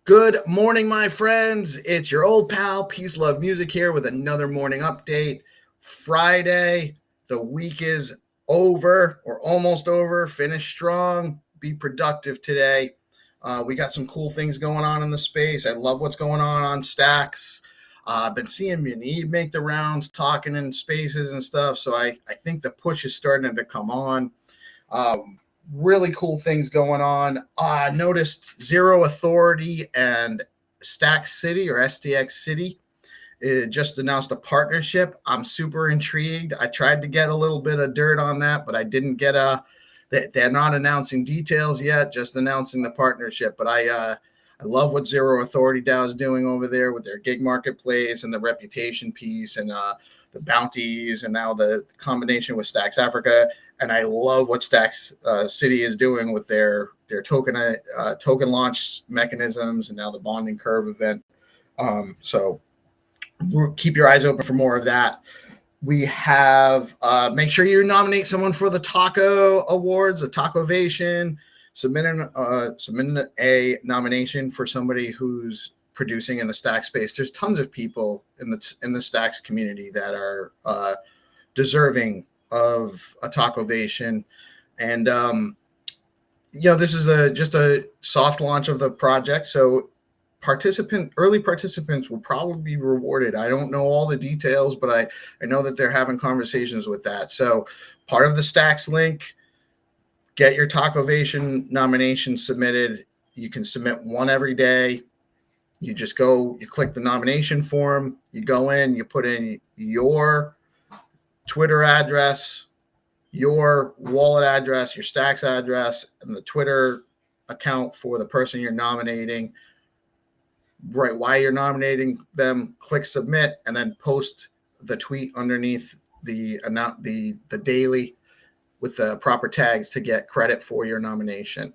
Good morning, my friends. It's your old pal, Peace Love Music here with another morning update. Friday, the week is over or almost over. Finish strong, be productive today. We got some cool things going on in the space. I love what's going on Stacks. I've been seeing Munib make the rounds, talking in spaces and stuff. So I think the push is starting to come on. Really cool things going on. I noticed ZeroAuthority and Stack City or STX City just announced a partnership. I'm super intrigued. I tried to get a little bit of dirt on that, but I didn't get they're not announcing details yet, just announcing the partnership. But I love what ZeroAuthority DAO is doing over there with their gig marketplace and the reputation piece and the bounties, and now the combination with Stacks Africa. And I love what Stacks City is doing with their token launch mechanisms and now the bonding curve event. So keep your eyes open for more of that. We have make sure you nominate someone for the Taco Awards, the Tacovation. Submit a nomination for somebody who's producing in the Stacks space. There's tons of people in the Stacks community that are deserving of a Tacovation. And this is just a soft launch of the project, so early participants will probably be rewarded. I don't know all the details, but I know that they're having conversations with that. So part of the Stacks link, get your Tacovation nomination submitted. You can submit one every day. You just you click the nomination form, you go in, you put in your Twitter address, your wallet address, your Stacks address, and the Twitter account for the person you're nominating. Right while you're nominating them, click submit, and then post the tweet underneath the daily with the proper tags to get credit for your nomination.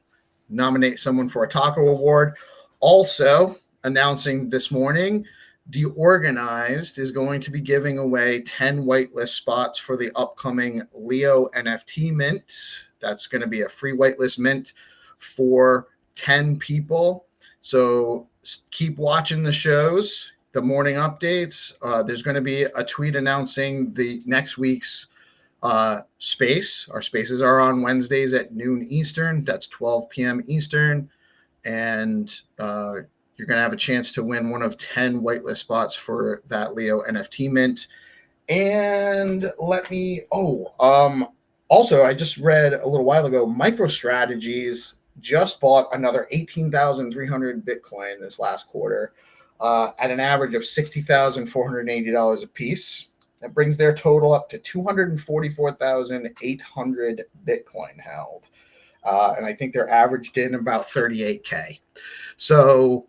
Nominate someone for a Taco Award. Also announcing this morning, DeOrganized is going to be giving away 10 whitelist spots for the upcoming Leo NFT mint. That's going to be a free whitelist mint for 10 people. So keep watching the shows, the morning updates. There's going to be a tweet announcing the next week's space. Our spaces are on Wednesdays at noon Eastern. That's 12 p.m. Eastern. And you're going to have a chance to win one of 10 whitelist spots for that Leo NFT mint. And also, I just read a little while ago, MicroStrategies just bought another 18,300 Bitcoin this last quarter at an average of $60,480 a piece. That brings their total up to 244,800 Bitcoin held. And I think they're averaged in about 38K. So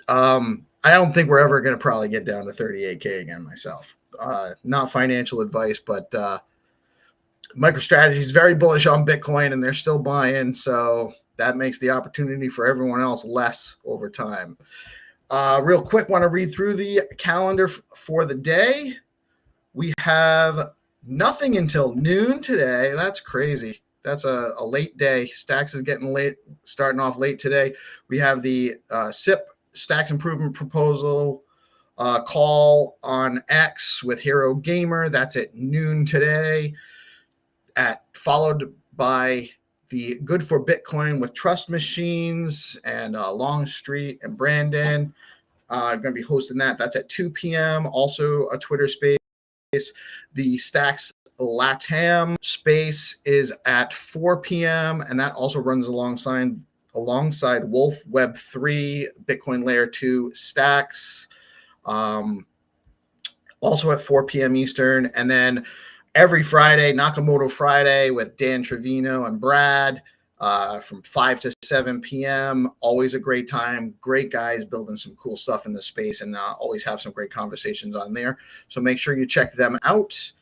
I don't think we're ever going to probably get down to 38K again myself. Not financial advice, but MicroStrategy is very bullish on Bitcoin and they're still buying. So that makes the opportunity for everyone else less over time. Real quick, want to read through the calendar for the day. We have nothing until noon today. That's crazy. That's a late day. Stacks is getting late, starting off late today. We have the SIP Stacks Improvement Proposal call on X with Hero Gamer. That's at noon today. Followed by the Good for Bitcoin with Trust Machines and Longstreet and Brandon. Going to be hosting that. That's at 2 p.m. Also a Twitter space. The Stacks LATAM space is at 4 p.m. and that also runs alongside Wolf Web 3 Bitcoin Layer 2 Stacks. Also at 4 p.m. Eastern. And then every Friday, Nakamoto Friday with Dan Trevino and Brad from 5 to 7 p.m. Always a great time. Great guys building some cool stuff in the space and always have some great conversations on there. So make sure you check them out.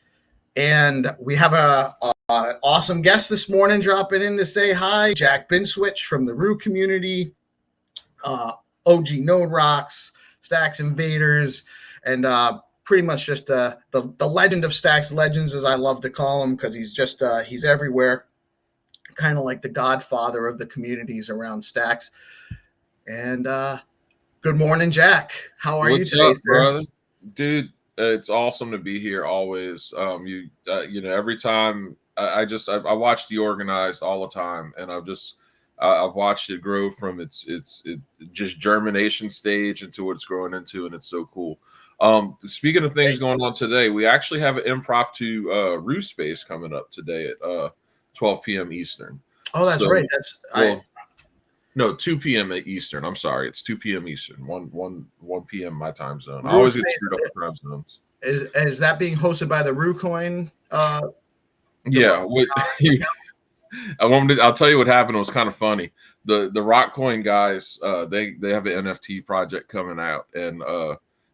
And we have an awesome guest this morning dropping in to say hi. Jackbinswitch from the Rue community, OG Node Rocks, Stacks Invaders, and pretty much just the legend of Stacks Legends, as I love to call him, because he's just he's everywhere. Kind of like the godfather of the communities around Stacks. And Good morning, Jack. How are you What's today, up, sir? brother? Dude, it's awesome to be here always. Every time I watch DeOrganized all the time, and I've watched it grow from its just germination stage into what it's growing into, and it's so cool. Speaking of things Hey. going on today, we actually have an impromptu Roo space coming up today at 12 p.m. Eastern. Oh, that's So, right. That's I. well, no, 2 p.m. at Eastern. I'm sorry, it's 2 p.m. Eastern. 1 p.m. my time zone. I Rue always get Space screwed up with time zones. is that being hosted by the RueCoin? The Yeah, what I'll tell you what happened. It was kind of funny. The Rock Coin guys, they have an NFT project coming out, and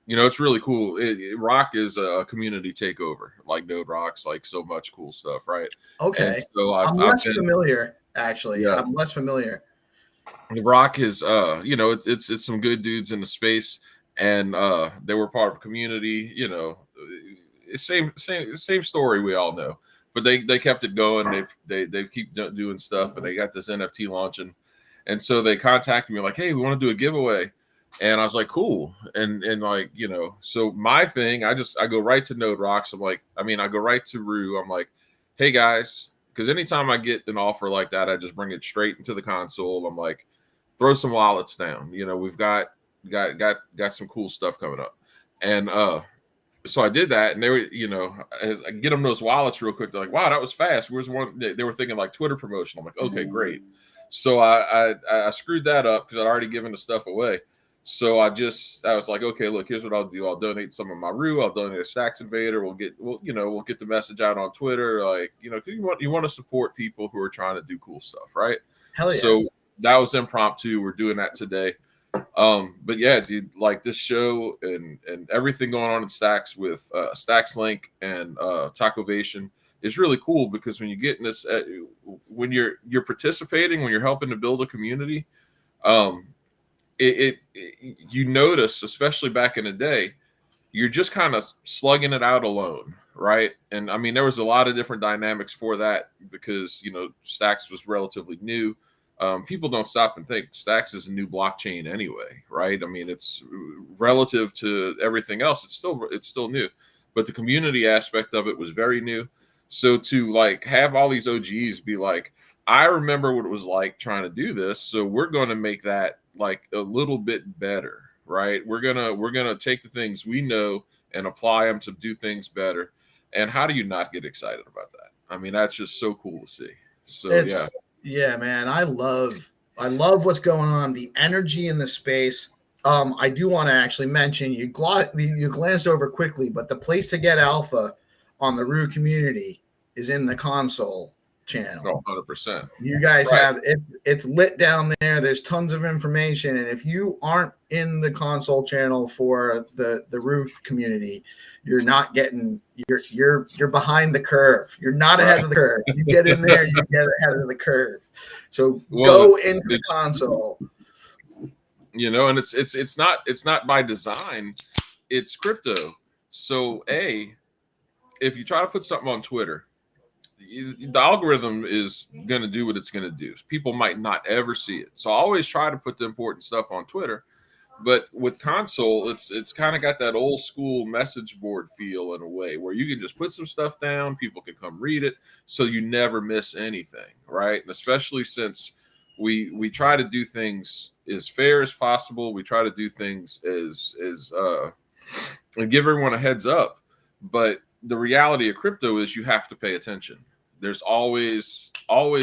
it's really cool. Rock is a community takeover, like Node Rocks, like so much cool stuff, right? And Okay, so I'm I've less been familiar. Actually, yeah. I'm less familiar. The Rock is it's some good dudes in the space, and they were part of a community, same story we all know, but they kept it going. They've keep doing stuff, and they got this NFT launching, and so they contacted me like, hey, we want to do a giveaway. And I was like, cool. And like, so my thing, I go right to Node Rocks. I go right to Rue. I'm like, hey guys, because anytime I get an offer like that, I just bring it straight into the console. I'm like, throw some wallets down. We've got some cool stuff coming up. And so I did that, and they were, as I get them those wallets real quick, they're like, wow, that was fast. Where's one? They were thinking like Twitter promotion. I'm like, okay, great. So I screwed that up because I'd already given the stuff away. So I was like, okay, look, here's what I'll do. I'll donate some of my Rue. I'll donate a Stacks Invader. We'll get the message out on Twitter. Like, 'cause you want to support people who are trying to do cool stuff, right? Hell yeah. So that was impromptu. We're doing that today. But yeah, dude, like this show and everything going on in Stacks with Stacks Link and Tacoovation is really cool because when you get in this, when you're participating, when you're helping to build a community, um, you notice, especially back in the day, you're just kind of slugging it out alone, right? And I mean, there was a lot of different dynamics for that because Stacks was relatively new. People don't stop and think Stacks is a new blockchain anyway, right? I mean, it's relative to everything else. It's still new, but the community aspect of it was very new. So to like have all these OGs be like, I remember what it was like trying to do this, so we're going to make that like a little bit better, right? We're gonna take the things we know and apply them to do things better. And how do you not get excited about that? I mean, that's just so cool to see. So yeah. Yeah, man. I love what's going on. The energy in the space. I do want to actually mention you glanced over quickly, but the place to get alpha on the Rue community is in the console channel. Oh, 100%. You guys Right. have it's lit down there. There's tons of information, and if you aren't in the console channel for the Rue community, you're not getting you're behind the curve. You're not ahead Right. of the curve. You get in there, you get ahead of the curve. So Well, go into the console. and it's not by design. It's crypto. So if you try to put something on Twitter, the algorithm is going to do what it's going to do. People might not ever see it. So I always try to put the important stuff on Twitter. But with console, it's kind of got that old school message board feel in a way where you can just put some stuff down, people can come read it, so you never miss anything, right? And especially since we try to do things as fair as possible, we try to do things as and give everyone a heads up. But the reality of crypto is you have to pay attention. There's always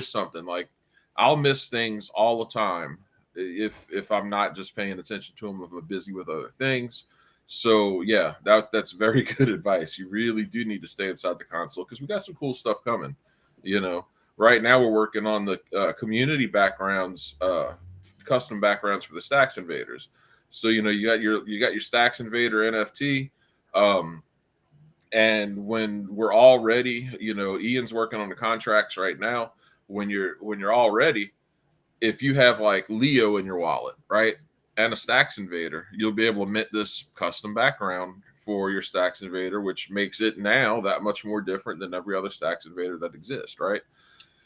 something. Like I'll miss things all the time if I'm not just paying attention to them, if I'm busy with other things. So yeah, that's very good advice. You really do need to stay inside the console because we got some cool stuff coming. Right now we're working on the community backgrounds, custom backgrounds for the Stacks Invaders. So you got your Stacks Invader NFT. And when we're all ready, Ian's working on the contracts right now. When you're all ready, if you have like Leo in your wallet, right, and a Stacks Invader, you'll be able to mint this custom background for your Stacks Invader, which makes it now that much more different than every other Stacks Invader that exists, right?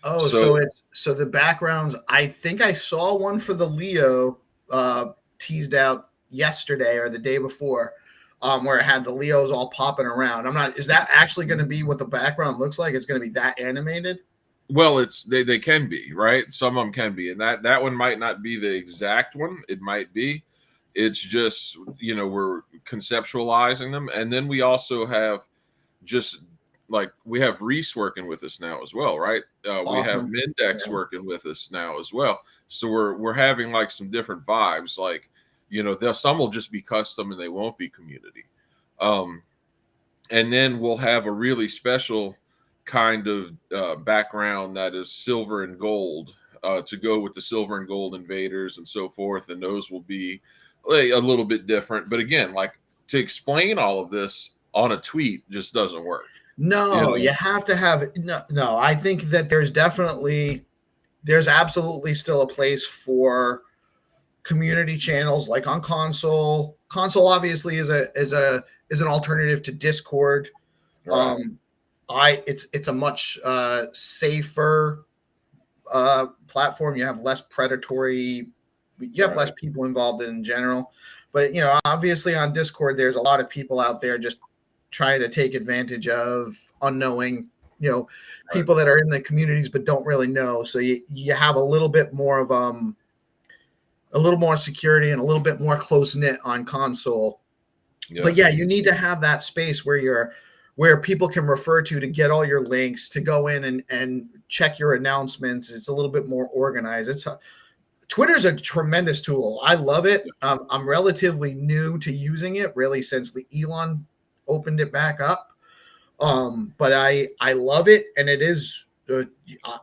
Oh, So so the backgrounds. I think I saw one for the Leo teased out yesterday or the day before, where it had the Leos all popping around. I'm not. Is that actually going to be what the background looks like? It's going to be that animated? Well, they can be, right? Some of them can be, and that one might not be the exact one. It might be. It's just, we're conceptualizing them, and then we also have just like we have Reese working with us now as well, right? We have Awesome. Mendex working with us now as well. So we're having like some different vibes. Like, some will just be custom and they won't be community. And then we'll have a really special kind of background that is silver and gold to go with the silver and gold invaders and so forth. And those will be a little bit different. But again, like to explain all of this on a tweet just doesn't work. No, you have to have no. I think that there's absolutely still a place for community channels like on console. Console obviously is an alternative to Discord. Right. It's a much safer platform. You have less predatory. You have less people involved in general. But obviously on Discord, there's a lot of people out there just trying to take advantage of unknowing, people that are in the communities but don't really know. So you have a little bit more of a little more security and a little bit more close knit on console. Yeah. But yeah, you need to have that space where people can refer to get all your links, to go in and check your announcements. It's a little bit more organized. Twitter's a tremendous tool. I love it. I'm relatively new to using it, really, since Elon opened it back up. But I love it, and it is.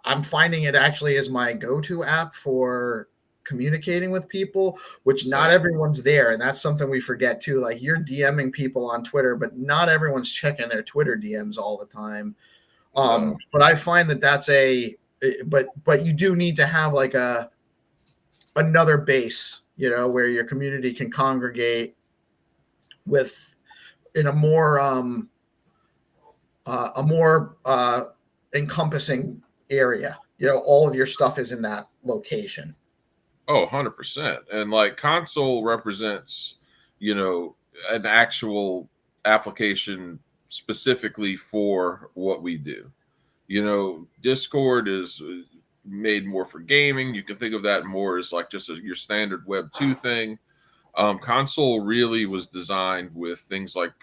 I'm finding it actually is my go-to app for communicating with people, which not everyone's there, and that's something we forget too. Like, you're DMing people on Twitter, but not everyone's checking their Twitter DMs all the time. But I find that's but you do need to have like another base, where your community can congregate with in a more encompassing area. All of your stuff is in that location. Oh, 100%. And like console represents, an actual application specifically for what we do. Discord is made more for gaming. You can think of that more as like just your standard Web 2 thing. Console really was designed with things like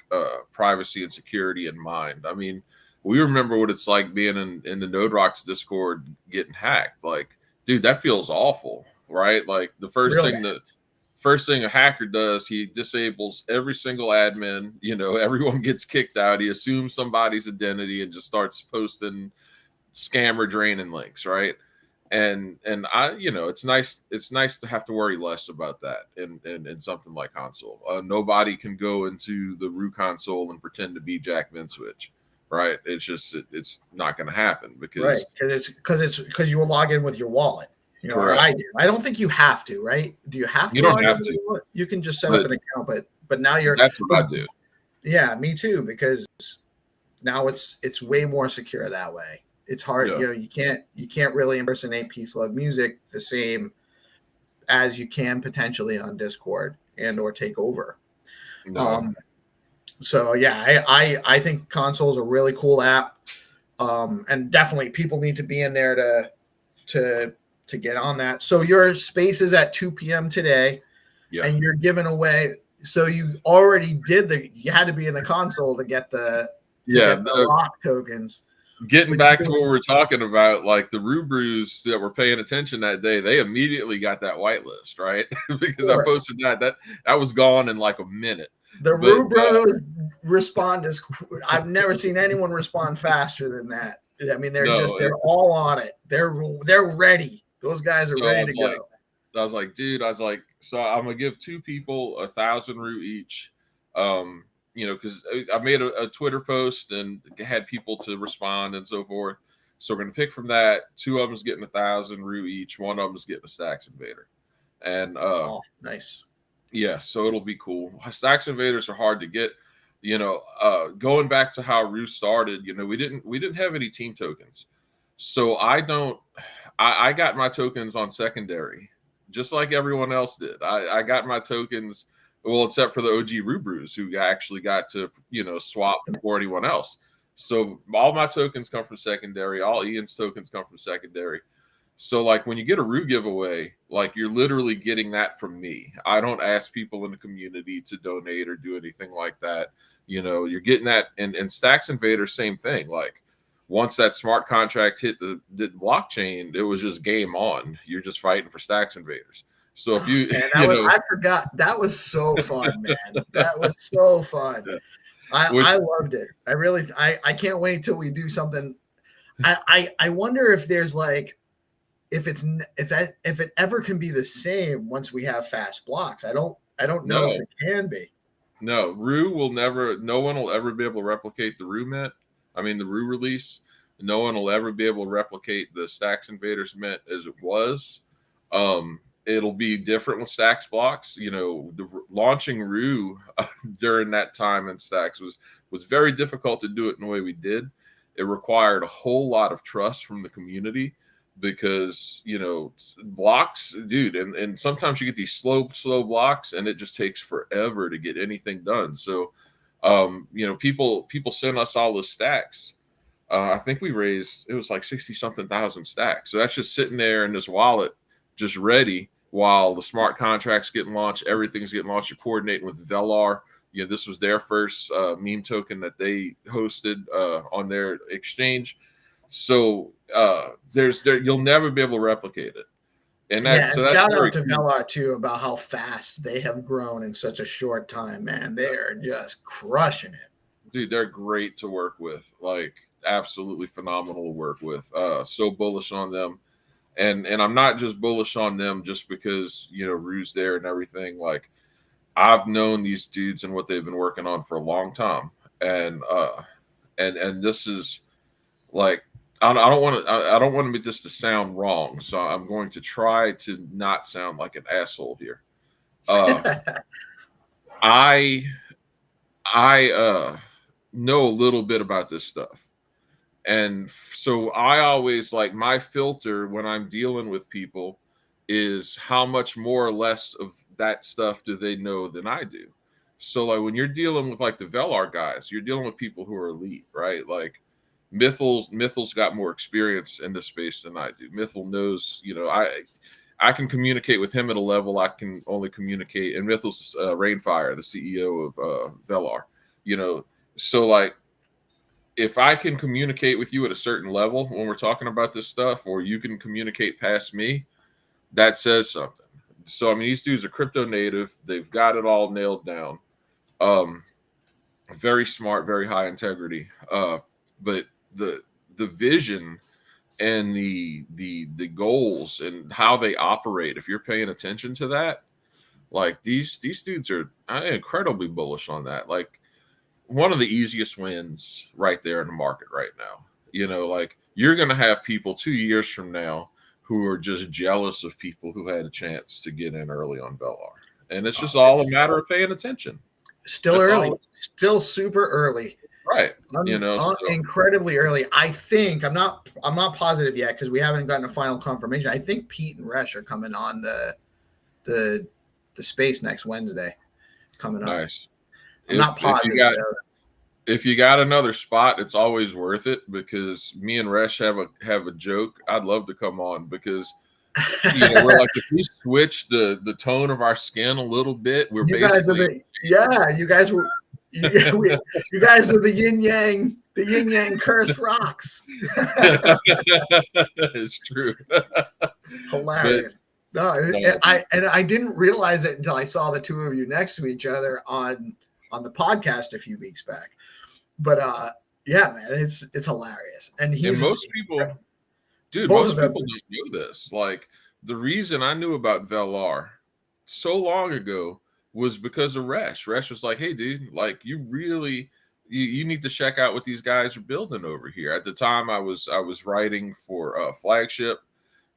privacy and security in mind. I mean, we remember what it's like being in the Node Rocks Discord getting hacked. Like, dude, that feels awful, right? Like the first thing a hacker does, he disables every single admin. Everyone gets kicked out. He assumes somebody's identity and just starts posting scammer draining links, right? And I, it's nice to have to worry less about that in something like console. Nobody can go into the root console and pretend to be Jackbinswitch, right? It's just it's not going to happen because because you will log in with your wallet. Or I do. I don't think you have to, right? Do you have to? You don't have to. You can just set up an account, but now that's what I do. Yeah, me too, because now it's way more secure that way. It's hard, you can't really impersonate Peace Love Music the same as you can potentially on Discord and or take over. No. So yeah, I think console is a really cool app, and definitely people need to be in there to get on that. So your space is at 2 p.m. today, and you're giving away. So you already you had to be in the console to get the rock tokens. Getting back to what we were talking about, like the Rubrus that were paying attention that day, they immediately got that whitelist, right? Because I posted that was gone in like a minute. The Rubrus respond I've never seen anyone respond faster than that. I mean, they're all on it. They're ready. Those guys are ready to go. I was like, dude, so I'm gonna give 2 people 1,000 root each. Because I made a Twitter post and had people to respond and so forth. So we're going to pick from that. 2 of them is getting 1,000 root each. 1 of them is getting a Stacks Invader. And nice. Yeah, so it'll be cool. Stacks Invaders are hard to get. Going back to how Roo started, we didn't have any team tokens. So I got my tokens on secondary, just like everyone else did. I got my tokens Well, except for the OG Rubrus who actually got to, swap before anyone else. So all my tokens come from secondary. All Ian's tokens come from secondary. So like when you get a Rue giveaway, like you're literally getting that from me. I don't ask people in the community to donate or do anything like that. You're getting that. And Stacks Invader, same thing. Like once that smart contract hit the blockchain, it was just game on. You're just fighting for Stacks Invaders. So if you, I forgot, that was so fun, man. That was so fun. Yeah. I loved it. I really, I can't wait till we do something. I wonder if there's like, if it ever can be the same once we have fast blocks. I don't know if it can be. No, Rue will never. No one will ever be able to replicate the Rue mint. I mean, the Rue release. No one will ever be able to replicate the Stacks Invaders mint as it was. It'll be different with Stacks blocks. Launching Rue during that time in Stacks was very difficult to do it in the way we did. It required a whole lot of trust from the community because blocks, dude, and sometimes you get these slow blocks and it just takes forever to get anything done. So people send us all those stacks. I think we raised, it was like 60 something thousand stacks. So that's just sitting there in this wallet just ready while the smart contracts getting launched, everything's getting launched. You're coordinating with Velar. This was their first meme token that they hosted on their exchange. So you'll never be able to replicate it. And that's shout out to Velar too about how fast they have grown in such a short time, man. They're just crushing it. Dude, they're great to work with. Like absolutely phenomenal to work with. So bullish on them. And I'm not just bullish on them just because, Rue's there and everything. Like I've known these dudes and what they've been working on for a long time. And this is like, I don't want this to sound wrong. So I'm going to try to not sound like an asshole here. I know a little bit about this stuff. And so I always like my filter when I'm dealing with people is how much more or less of that stuff do they know than I do. So like when you're dealing with like the Velar guys, you're dealing with people who are elite, right? Like Mythal's got more experience in this space than I do. Mythal knows, I can communicate with him at a level I can only communicate. And Mythal's Rainfire, the CEO of Velar, so like, if I can communicate with you at a certain level when we're talking about this stuff, or you can communicate past me, that says something. So, I mean, these dudes are crypto native. They've got it all nailed down. Very smart, very high integrity. But the vision and the goals and how they operate, if you're paying attention to that, like these dudes are incredibly bullish on that. Like, one of the easiest wins right there in the market right now. Like you're going to have people 2 years from now who are just jealous of people who had a chance to get in early on Velar. And it's just all a matter of paying attention. Still early, still super early. Right. Incredibly early. I think I'm not positive yet because we haven't gotten a final confirmation. I think Pete and Resh are coming on the space next Wednesday coming up. Nice. I'm not positive. If you got another spot, it's always worth it because me and Resh have a joke. I'd love to come on because we're like, if we switch the tone of our skin a little bit, we're you guys are you guys are the yin yang cursed rocks. It's true. Hilarious. I didn't realize it until I saw the two of you next to each other on the podcast a few weeks back. But yeah, man, it's hilarious. And most people don't know this. Like the reason I knew about Velar so long ago was because of Resh. Resh was like, hey dude, like you need to check out what these guys are building over here. At the time I was writing for Flagship,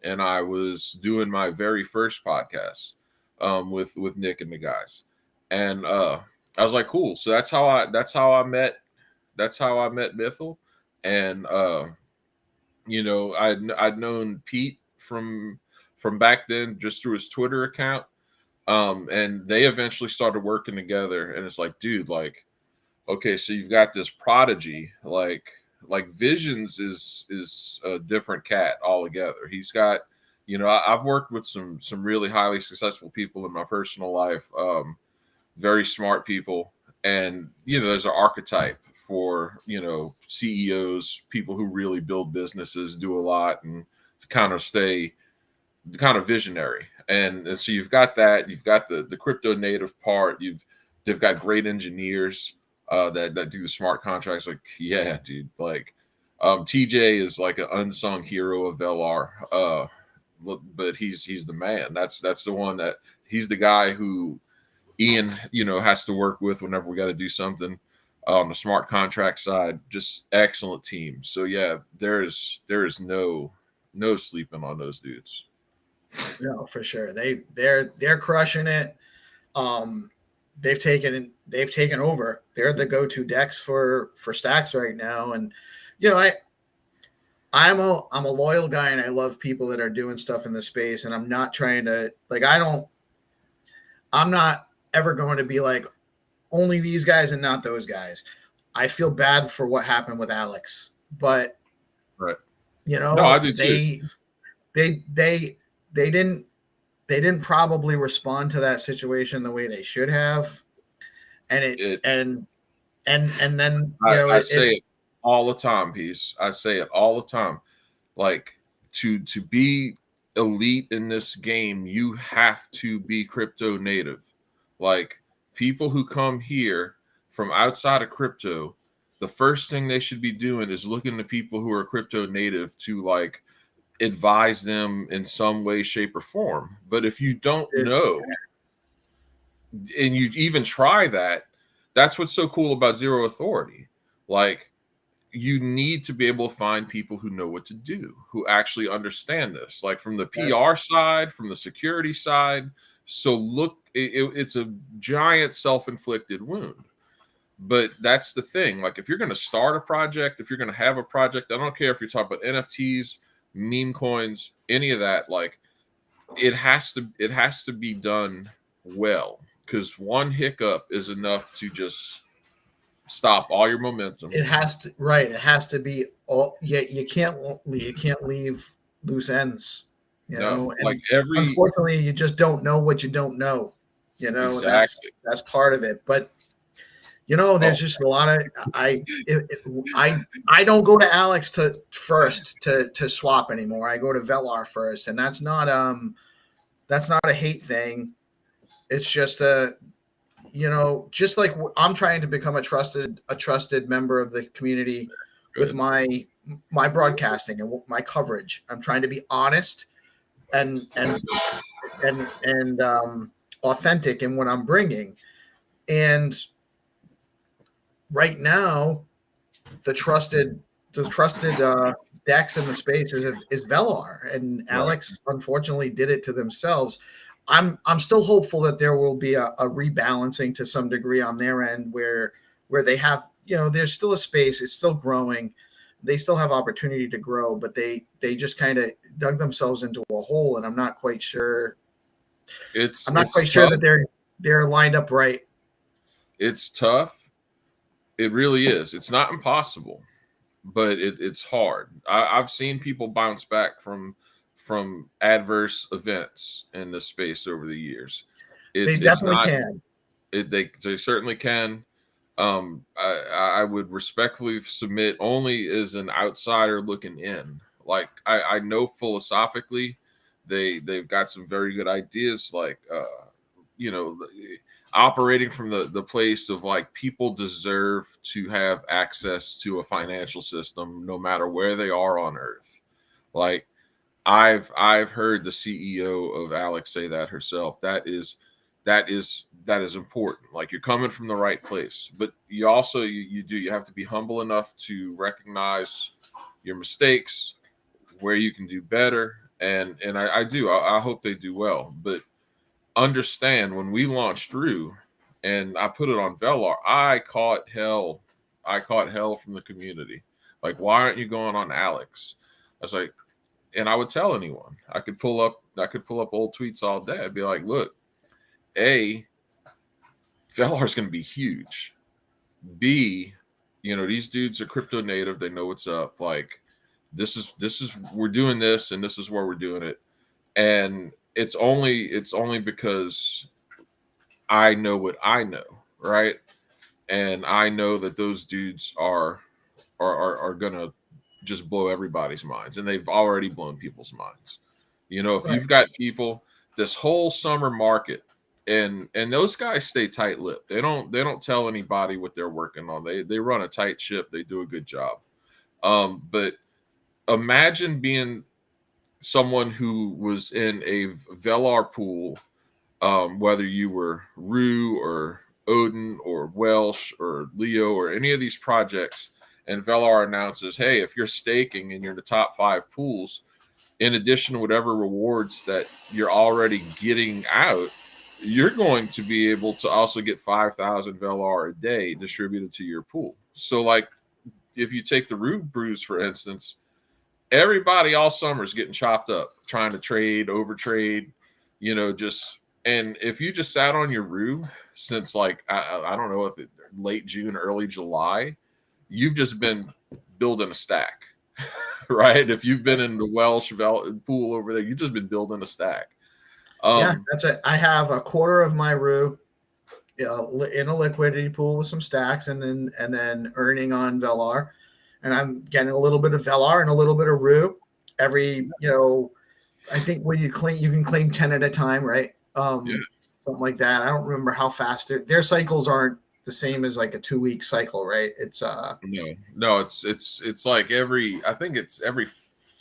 and I was doing my very first podcast with Nick and the guys. And I was like, cool. So that's how I met Mythal. And I'd known Pete from back then just through his Twitter account. And they eventually started working together, and it's like, dude, like, okay, so you've got this prodigy, like Visions is a different cat altogether. He's got, I've worked with some really highly successful people in my personal life, very smart people, and there's an archetype for CEOs, people who really build businesses, do a lot, and kind of stay kind of visionary. And so you've got that, you've got the crypto native part, they've got great engineers that do the smart contracts. Like, yeah, dude, like TJ is like an unsung hero of LR, but he's the man. That's the one that he's the guy who Ian has to work with whenever we got to do something on the smart contract side. Just excellent team. So yeah, there is no sleeping on those dudes. No, for sure. They're crushing it. They've taken over. They're the go-to decks for stacks right now. And I'm a loyal guy, and I love people that are doing stuff in the space. And I'm not trying to I'm not ever going to be like only these guys and not those guys. I feel bad for what happened with Alex, but right. No, I do too. They didn't probably respond to that situation the way they should have, and then I say it all the time, Peace. I say it all the time. Like, to be elite in this game, you have to be crypto native. Like, people who come here from outside of crypto, the first thing they should be doing is looking to people who are crypto native to like advise them in some way, shape, or form. But if you don't know, and you even try that, that's what's so cool about ZeroAuthority. Like, you need to be able to find people who know what to do, who actually understand this, like from the PR side, from the security side. So look, it's a giant self-inflicted wound. But that's the thing. Like, if you're going to start a project, if you're going to have a project, I don't care if you're talking about NFTs, meme coins, any of that, like, it has to be done well, because one hiccup is enough to just stop all your momentum. It has to, right. It has to be all. Yeah, you can't leave loose ends. No, and like unfortunately, you just don't know what you don't know. Exactly. That's part of it. But there's just a lot of I don't go to Alex to swap anymore. I go to Velar first, and that's not a hate thing. It's just just like I'm trying to become a trusted member of the community with my broadcasting and my coverage. I'm trying to be honest and authentic in what I'm bringing. And right now, the trusted decks in the space is Velar, and Alex unfortunately did it to themselves. I'm still hopeful that there will be a rebalancing to some degree on their end where they have, there's still a space, it's still growing, they still have opportunity to grow, but they just kind of dug themselves into a hole, and I'm not quite sure. I'm not quite sure that they're lined up right. It's tough. It really is. It's not impossible, but it's hard. I've seen people bounce back from adverse events in this space over the years. They definitely can. They certainly can. I would respectfully submit, only as an outsider looking in. Like, I know philosophically they've got some very good ideas, like operating from the place of like, people deserve to have access to a financial system no matter where they are on earth. Like, I've heard the CEO of Alex say that herself. That is important. Like, you're coming from the right place, but you also you have to be humble enough to recognize your mistakes, where you can do better, and I hope they do well. But understand, when we launched through, and I put it on Velar, I caught hell from the community. Like, why aren't you going on Alex? I was like, and I would tell anyone. I could pull up old tweets all day. I'd be like, look, A, Velar is going to be huge. B, these dudes are crypto native. They know what's up. Like, this is we're doing this, and this is where we're doing it. And it's only because I know what I know, right? And I know that those dudes are gonna just blow everybody's minds, and they've already blown people's minds. If you've got people this whole summer market, and those guys stay tight-lipped. They don't tell anybody what they're working on. They run a tight ship. They do a good job. But imagine being someone who was in a Velar pool, whether you were Rue or Odin or Welsh or Leo or any of these projects, and Velar announces, hey, if you're staking and you're in the top 5 pools, in addition to whatever rewards that you're already getting out, you're going to be able to also get 5,000 Velar a day distributed to your pool. So, like, if you take the Rue brews, for instance, everybody all summer is getting chopped up, trying to trade, overtrade, and if you just sat on your Rue since, like, I don't know if it late June, early July, you've just been building a stack, right? If you've been in the Welsh pool over there, you've just been building a stack. That's it. I have a quarter of my Rue in a liquidity pool with some stacks, and then earning on Velar, and I'm getting a little bit of Velar and a little bit of Rue every. I think when you can claim 10 at a time, right? Something like that. I don't remember how fast their cycles aren't the same as like a 2-week cycle, right? It's no, it's like I think it's every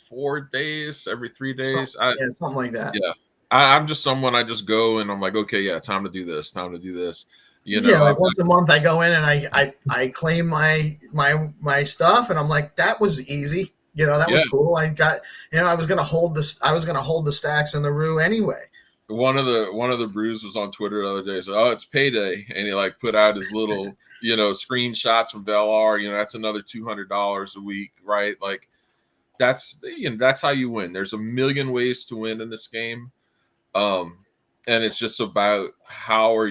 4 days, every 3 days, something like that. Yeah, I'm just someone, I just go and I'm like, okay, yeah, time to do this. Like once a month I go in and I claim my stuff, and I'm like, that was easy. That was cool. I got, I was gonna hold the stacks in the Rue anyway. One of the brews was on Twitter the other day. So, oh, it's payday, and he like put out his little screenshots from Velar. That's another $200 a week, right? Like, that's how you win. There's a million ways to win in this game, and it's just about how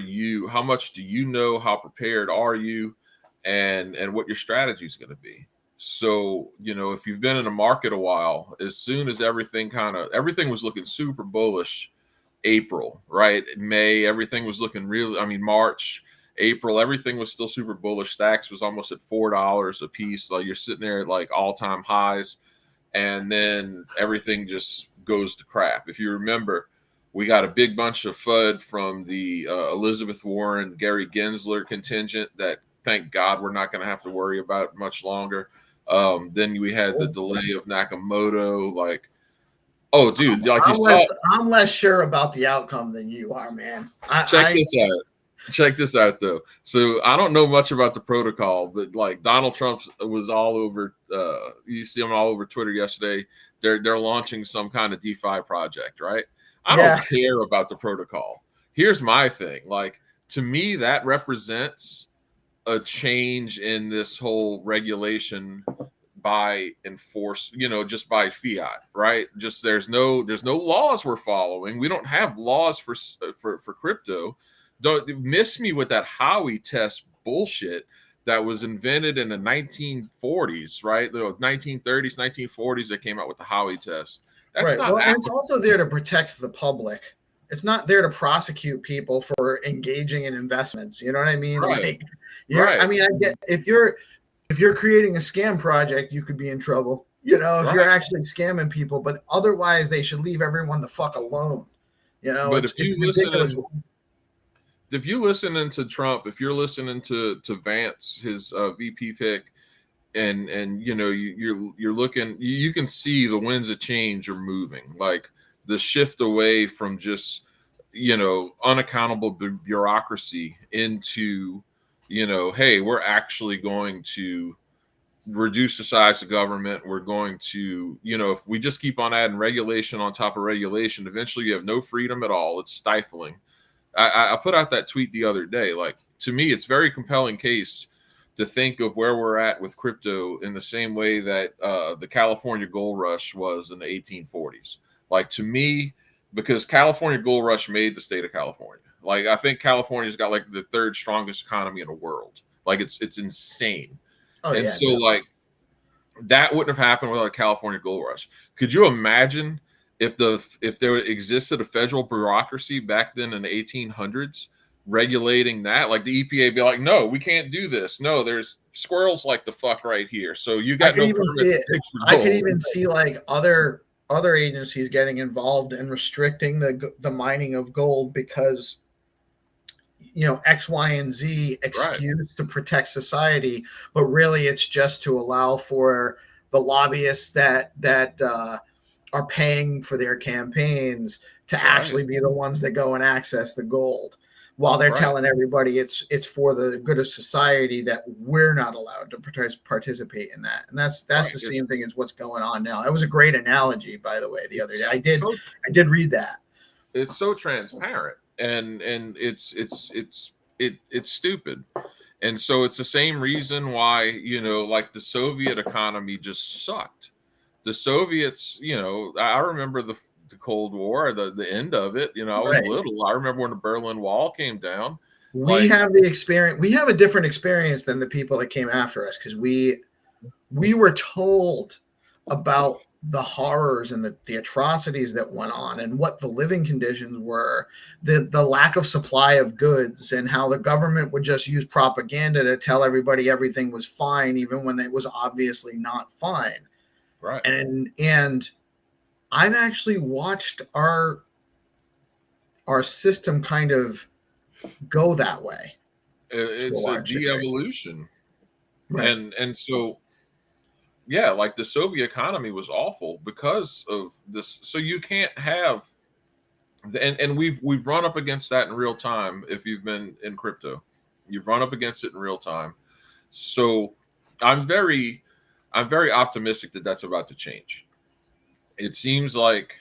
much do you know, how prepared are you, and what your strategy is going to be. So, if you've been in the market a while, as soon as everything was looking super bullish. April, right? May, everything was looking March, April, everything was still super bullish. Stacks was almost at $4 a piece. Like, you're sitting there at like all-time highs, and then everything just goes to crap. If you remember, we got a big bunch of FUD from the Elizabeth Warren, Gary Gensler contingent that, thank God, we're not going to have to worry about much longer. Then we had the delay of Nakamoto, like, oh, dude, like I'm less sure about the outcome than you are, man. Check this out, though. So I don't know much about the protocol, but like Donald Trump was all over. You see him all over Twitter yesterday. They're launching some kind of DeFi project, right? I don't care about the protocol. Here's my thing. Like, to me, that represents a change in this whole regulation by just by fiat, right? Just there's no laws we're following. We don't have laws for crypto. Don't miss me with that Howey test bullshit that was invented in the 1940s, right? The 1930s, 1940s, that came out with the Howey test. That's not. Well, it's also there to protect the public. It's not there to prosecute people for engaging in investments. You know what I mean? Right. Like, I mean, I get if you're creating a scam project, you could be in trouble. If you're actually scamming people, but otherwise they should leave everyone the fuck alone. But if you listening to Trump, if you're listening to Vance, his VP pick, and you're looking, you can see the winds of change are moving, like the shift away from just unaccountable bureaucracy into hey, we're actually going to reduce the size of government. We're going to, if we just keep on adding regulation on top of regulation, eventually you have no freedom at all. It's stifling. I put out that tweet the other day. Like, to me, it's very compelling case to think of where we're at with crypto in the same way that the California gold rush was in the 1840s. Like, to me, because California gold rush made the state of California. Like, I think California's got like the third strongest economy in the world. Like, it's insane. Oh And yeah, so no. like that wouldn't have happened without a California gold rush. Could you imagine if there existed a federal bureaucracy back then in the 1800s regulating that? Like the EPA be like, no, we can't do this. No, there's squirrels like the fuck right here. So you I got could no even permit see to it. dig for I could gold. even see like other agencies getting involved and restricting the mining of gold because X, Y, and Z Right, excuse to protect society, but really it's just to allow for the lobbyists that are paying for their campaigns to right, actually be the ones that go and access the gold, while they're right. telling everybody it's for the good of society that we're not allowed to participate in that. And that's Right. the same thing as what's going on now. That was a great analogy, by the way, the other day. I did So I did read that. it's so transparent, and it's stupid. And so it's the same reason why, like the Soviet economy just sucked. The Soviets, I remember the Cold War, the end of it. I was Right. little. I remember when the Berlin Wall came down. We Like, have the experience. We have a different experience than the people that came after us because we were told about the horrors and the atrocities that went on and what the living conditions were, the lack of supply of goods, and how the government would just use propaganda to tell everybody everything was fine even when it was obviously not fine. right. And I've actually watched our system kind of go that way to a It's a large degree. de-evolution. Right. And so, yeah, like the Soviet economy was awful because of this. So you can't have, and we've run up against that in real time. If you've been in crypto, you've run up against it in real time. So I'm very optimistic that that's about to change. It seems like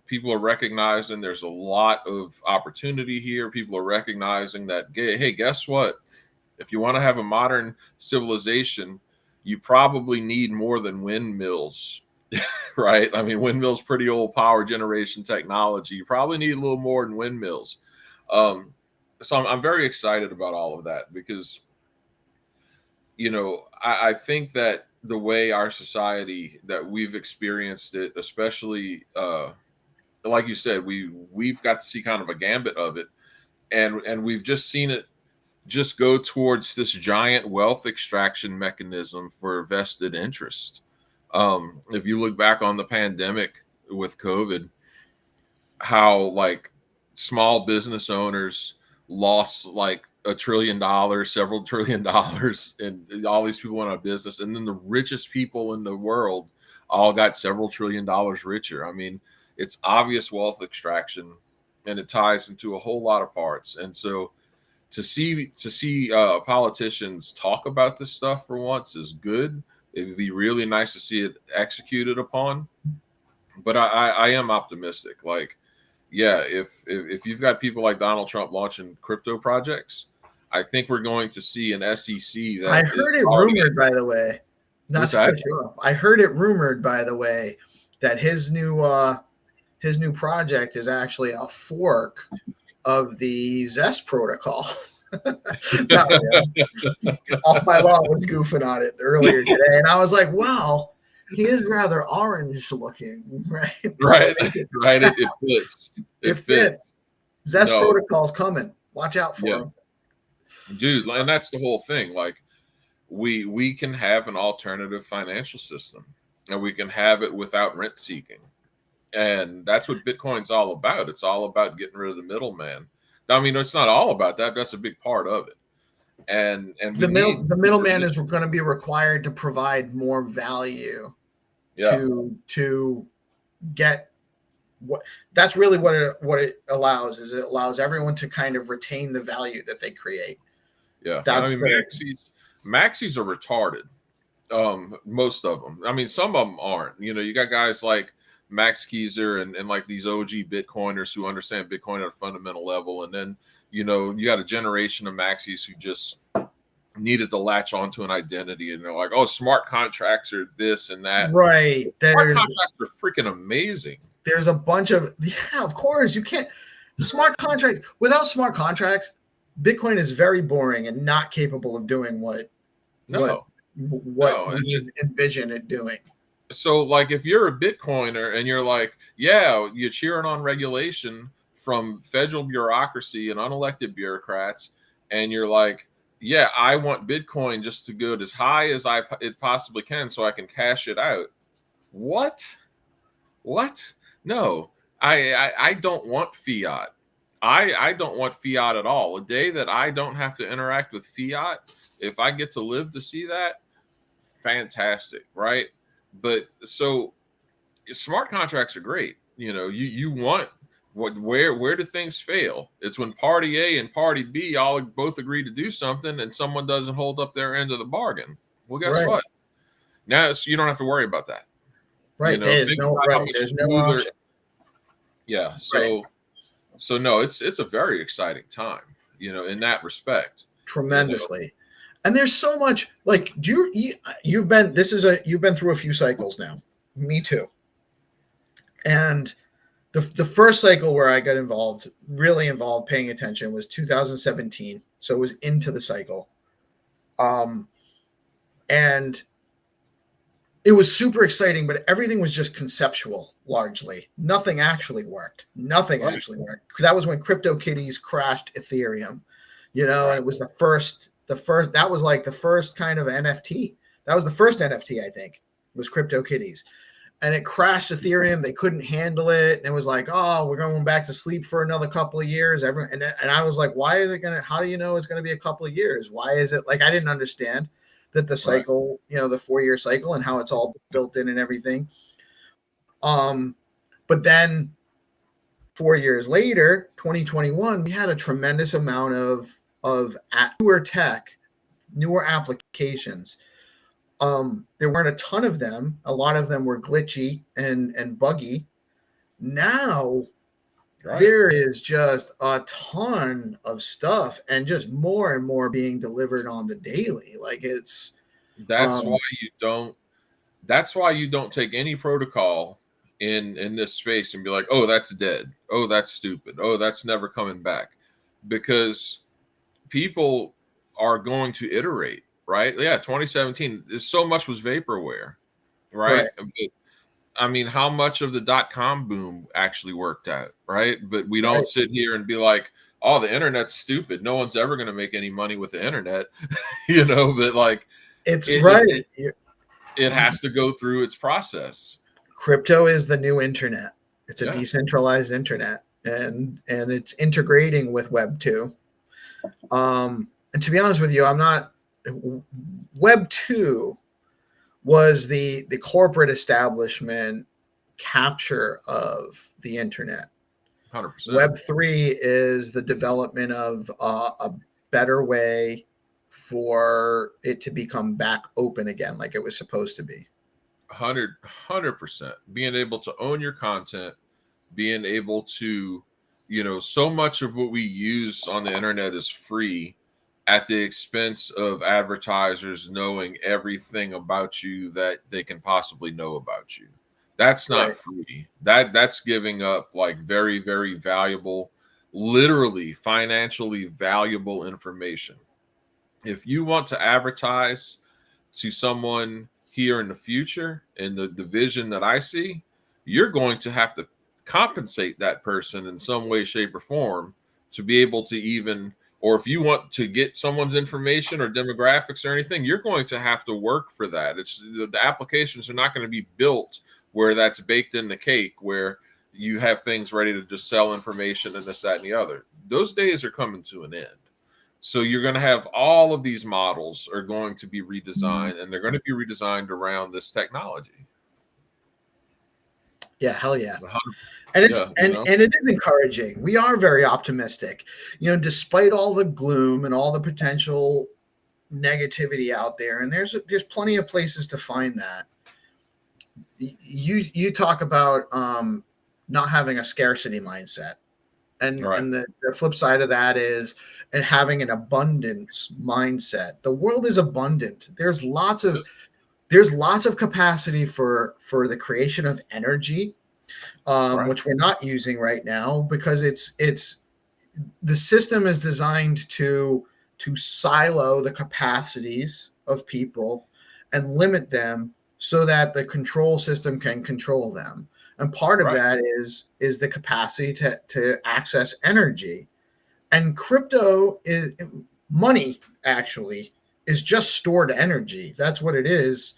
people are recognizing there's a lot of opportunity here. People are recognizing that, hey, guess what? If you want to have a modern civilization, you probably need more than windmills, right? I mean, windmills pretty old power generation technology. You probably need a little more than windmills. So I'm very excited about all of that because I think that the way our society that we've experienced it, especially like you said, we've got to see kind of a gambit of it, and we've just seen it just go towards this giant wealth extraction mechanism for vested interest. If you look back on the pandemic with COVID, how like small business owners lost like $1 trillion, several $1 trillion, and all these people went out of business. And then the richest people in the world all got several $1 trillion richer. I mean, it's obvious wealth extraction, and it ties into a whole lot of parts. And so to see politicians talk about this stuff for once is good. It would be really nice to see it executed upon. But I am optimistic. Like, yeah, if you've got people like Donald Trump launching crypto projects, I think we're going to see an SEC I that heard is it already. rumored, by the way, not What's to that? cut you off. I heard it rumored, by the way, that his new project is actually a fork of the Zest protocol. Not really. Off my law was goofing on it earlier today, and I was like, "Well, he is rather orange looking, right?" So Right, right. It fits. it It fits. fits. Zest No, protocol's coming. Watch out for yeah, him. dude, and that's the whole thing. Like, we can have an alternative financial system, and we can have it without rent seeking. And that's what Bitcoin's all about. It's all about getting rid of the middleman. I mean, it's not all about that. That's a big part of it. And we need The middleman is going to be required to provide more value yeah, to get what that's really what it allows is it allows everyone to kind of retain the value that they create. yeah. I That's mean, the maxis are retarded. Most of them. I mean, some of them aren't. You got guys like Max Keiser and like these OG Bitcoiners who understand Bitcoin at a fundamental level, and then you got a generation of maxis who just needed to latch onto an identity, and they're like, oh, smart contracts are this and that. right. Smart contracts are freaking amazing. There's a bunch of of course you can't. Smart contract, without smart contracts, Bitcoin is very boring and not capable of doing what No, no. we envision it doing. So like if you're a Bitcoiner and you're like, yeah, you're cheering on regulation from federal bureaucracy and unelected bureaucrats, and you're like, yeah, I want Bitcoin just to go as high as it possibly can so I can cash it out. What? No, I don't want fiat. I don't want fiat at all. A day that I don't have to interact with fiat, if I get to live to see that, fantastic, right? But so smart contracts are great. You want where do things fail? It's when party A and party B all both agree to do something and someone doesn't hold up their end of the bargain. Well, guess what? Now you don't have to worry about that. Right. There's no option. Yeah. So no, it's a very exciting time, in that respect. Tremendously. And there's so much, like, you've been through a few cycles now. Me too. And the first cycle where I got really involved, paying attention, was 2017. So it was into the cycle. And it was super exciting, but everything was just conceptual, largely. Nothing actually worked. That was when CryptoKitties crashed Ethereum, and it was the first, that was like the first kind of NFT. That was the first NFT, I think, was CryptoKitties. And it crashed Ethereum. They couldn't handle it. And it was like, oh, we're going back to sleep for another couple of years. And I was like, why is it how do you know it's going to be a couple of years? Why is it, like, I didn't understand that the cycle, the 4-year cycle and how it's all built in and everything. But then 4 years later, 2021, we had a tremendous amount of newer tech, newer applications. There weren't a ton of them. A lot of them were glitchy and buggy. Now there is just a ton of stuff and just more and more being delivered on the daily. Like that's why you don't take any protocol in this space and be like, oh, that's dead. Oh, that's stupid. Oh, that's never coming back. Because people are going to iterate, right? Yeah, 2017, so much was vaporware, right? I mean, how much of the .com boom actually worked out, right? But we don't sit here and be like, oh, the internet's stupid. No one's ever going to make any money with the internet, but like, it has to go through its process. Crypto is the new internet. It's a decentralized internet, and it's integrating with Web 2. And to be honest with you, Web 2 was the corporate establishment capture of the internet. 100%. Web 3 is the development of a better way for it to become back open again, like it was supposed to be. 100%. Being able to own your content, being able to, so much of what we use on the internet is free at the expense of advertisers knowing everything about you that they can possibly know about you. That's not free. That's giving up like very, very valuable, literally financially valuable information. If you want to advertise to someone here in the future, in the vision that I see, you're going to have to compensate that person in some way, shape, or form to be able to even, or if you want to get someone's information or demographics or anything, you're going to have to work for that. The applications are not going to be built where that's baked in the cake, where you have things ready to just sell information and this, that, and the other. Those days are coming to an end. So you're going to have all of these models are going to be redesigned, and they're going to be redesigned around this technology. Yeah, hell yeah. And it is encouraging. We are very optimistic, despite all the gloom and all the potential negativity out there. And there's plenty of places to find that. You talk about not having a scarcity mindset, and the flip side of that is and having an abundance mindset. The world is abundant. There's lots of capacity for the creation of energy. Right. which we're not using right now because it's the system is designed to silo the capacities of people and limit them so that the control system can control them. And part of Right. that is the capacity to access energy. And crypto is money actually is just stored energy. That's what it is.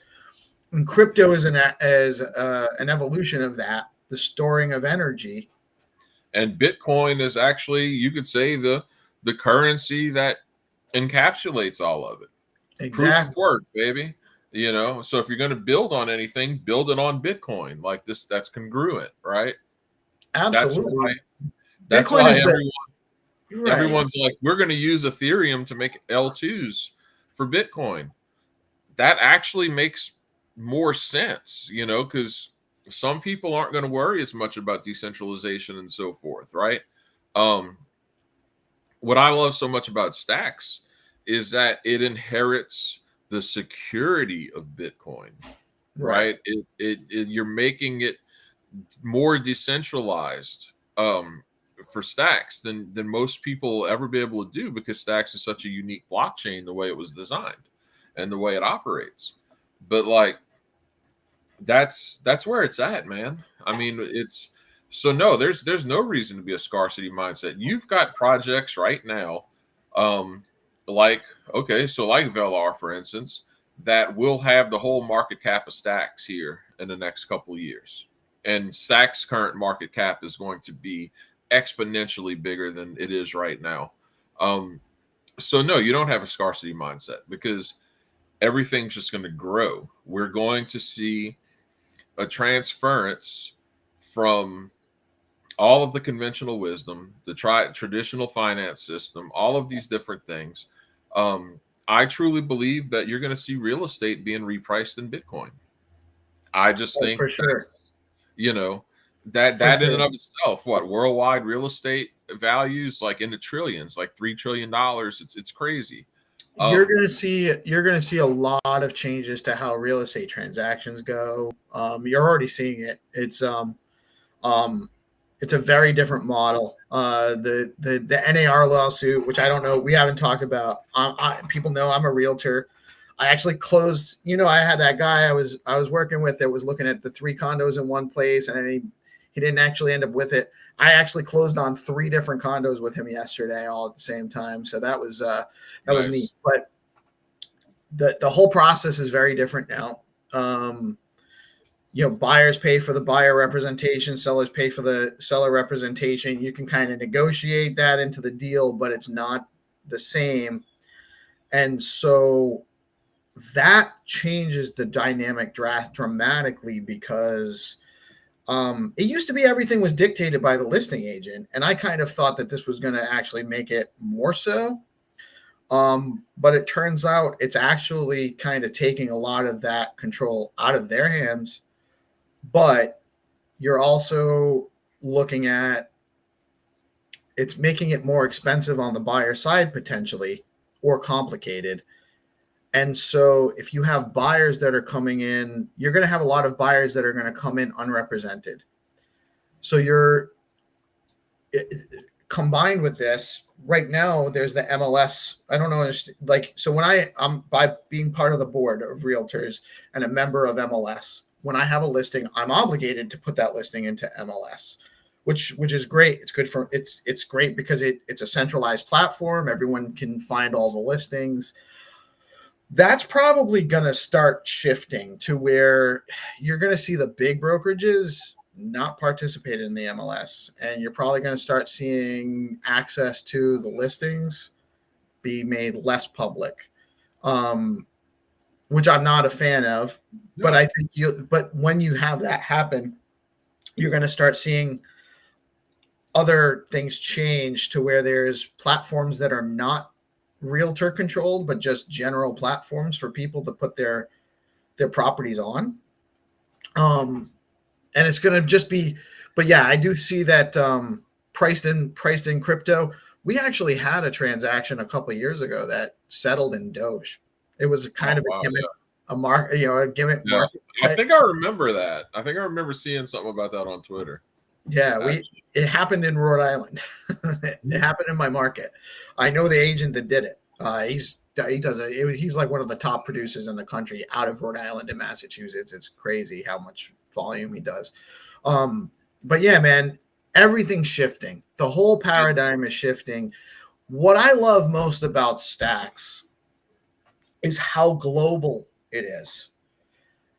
And crypto is an evolution of that, the storing of energy. And Bitcoin is actually, you could say, the currency that encapsulates all of it. Proof of Exactly. work, baby. So if you're going to build on anything, build it on Bitcoin. Like this, that's congruent, right? That's why. Absolutely. That's Bitcoin why is the right. everyone's like, we're going to use Ethereum to make L2s for Bitcoin. That actually makes more sense, because some people aren't going to worry as much about decentralization and so forth, right? What I love so much about Stacks is that it inherits the security of Bitcoin, Right. right? You're making it more decentralized for Stacks than most people will ever be able to do, because Stacks is such a unique blockchain the way it was designed and the way it operates. But like that's where it's at, man. I mean, it's so no, there's no reason to be a scarcity mindset. You've got projects right now, um, like like Velar, for instance, that will have the whole market cap of Stacks here in the next couple of years. And Stacks' current market cap is going to be exponentially bigger than it is right now. So no, you don't have a scarcity mindset because everything's just going to grow. We're going to see a transference from all of the conventional wisdom, the traditional finance system, all of these different things. I truly believe that you're going to see real estate being repriced in Bitcoin. I just Oh, think for that's, sure. you know, that For in and sure. of itself, what worldwide real estate values like in the trillions, like $3 trillion. It's crazy. You're Um, gonna see a lot of changes to how real estate transactions go. You're already seeing it. Um, it's a very different model. The NAR lawsuit, which I don't know, we haven't talked about. People know I'm a realtor. I actually closed. I had that guy I was working with that was looking at the 3 condos in one place, and he didn't actually end up with it. I actually closed on 3 different condos with him yesterday, all at the same time. So that was neat. nice. But the whole process is very different now. Um, buyers pay for the buyer representation, sellers pay for the seller representation. You can kind of negotiate that into the deal, but it's not the same. And so that changes the dynamic dramatically because it used to be everything was dictated by the listing agent. And I kind of thought that this was going to actually make it more so. But it turns out it's actually kind of taking a lot of that control out of their hands. But you're also looking at it's making it more expensive on the buyer side potentially or complicated. And so if you have buyers that are coming in, you're going to have a lot of buyers that are going to come in unrepresented. So combined with this right now, there's the MLS. I don't know, so when I'm by being part of the board of realtors and a member of MLS, when I have a listing, I'm obligated to put that listing into MLS, which is great. It's good for it's great because it's a centralized platform. Everyone can find all the listings. That's probably going to start shifting to where you're going to see the big brokerages not participate in the MLS, and you're probably going to start seeing access to the listings be made less public, which I'm not a fan of. But No. I think but when you have that happen, you're going to start seeing other things change to where there's platforms that are not realtor controlled, but just general platforms for people to put their properties on. And it's going to just be, but yeah, I do see that priced in crypto. We actually had a transaction a couple of years ago that settled in Doge. It was kind Oh of a wow, gimmick. yeah. a gimmick Yeah, market I type. think I remember that. I think I remember seeing something about that on Twitter. Yeah, Actually. it happened in Rhode Island. It happened in my market. I know the agent that did it. He's like one of the top producers in the country out of Rhode Island and Massachusetts. It's crazy how much volume he does. But yeah, man, everything's shifting. The whole paradigm is shifting. What I love most about Stacks is how global it is.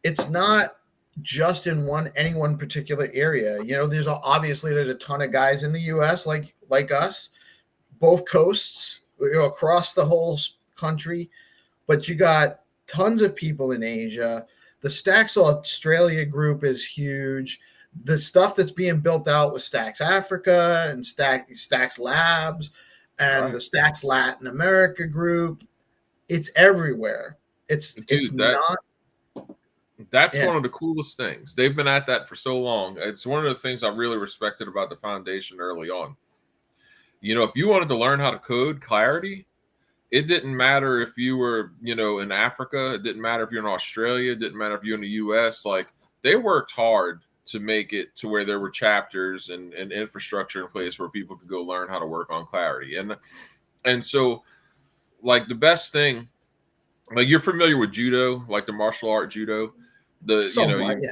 It's not just in any one particular area. There's a ton of guys in the US like us, both coasts, across the whole country, but you got tons of people in Asia. The Stacks Australia group is huge. The stuff that's being built out with Stacks Africa and Stacks Labs and the Stacks Latin America group, it's everywhere. It's Dude, not. that's Yeah. one of the coolest things. They've been at that for so long. It's one of the things I really respected about the foundation early on. If you wanted to learn how to code Clarity, it didn't matter if you were, in Africa. It didn't matter if you're in Australia. It didn't matter if you're in the US. Like, they worked hard to make it to where there were chapters and infrastructure in place where people could go learn how to work on Clarity. And so, like, the best thing, like, you're familiar with judo, like the martial art judo. Yeah.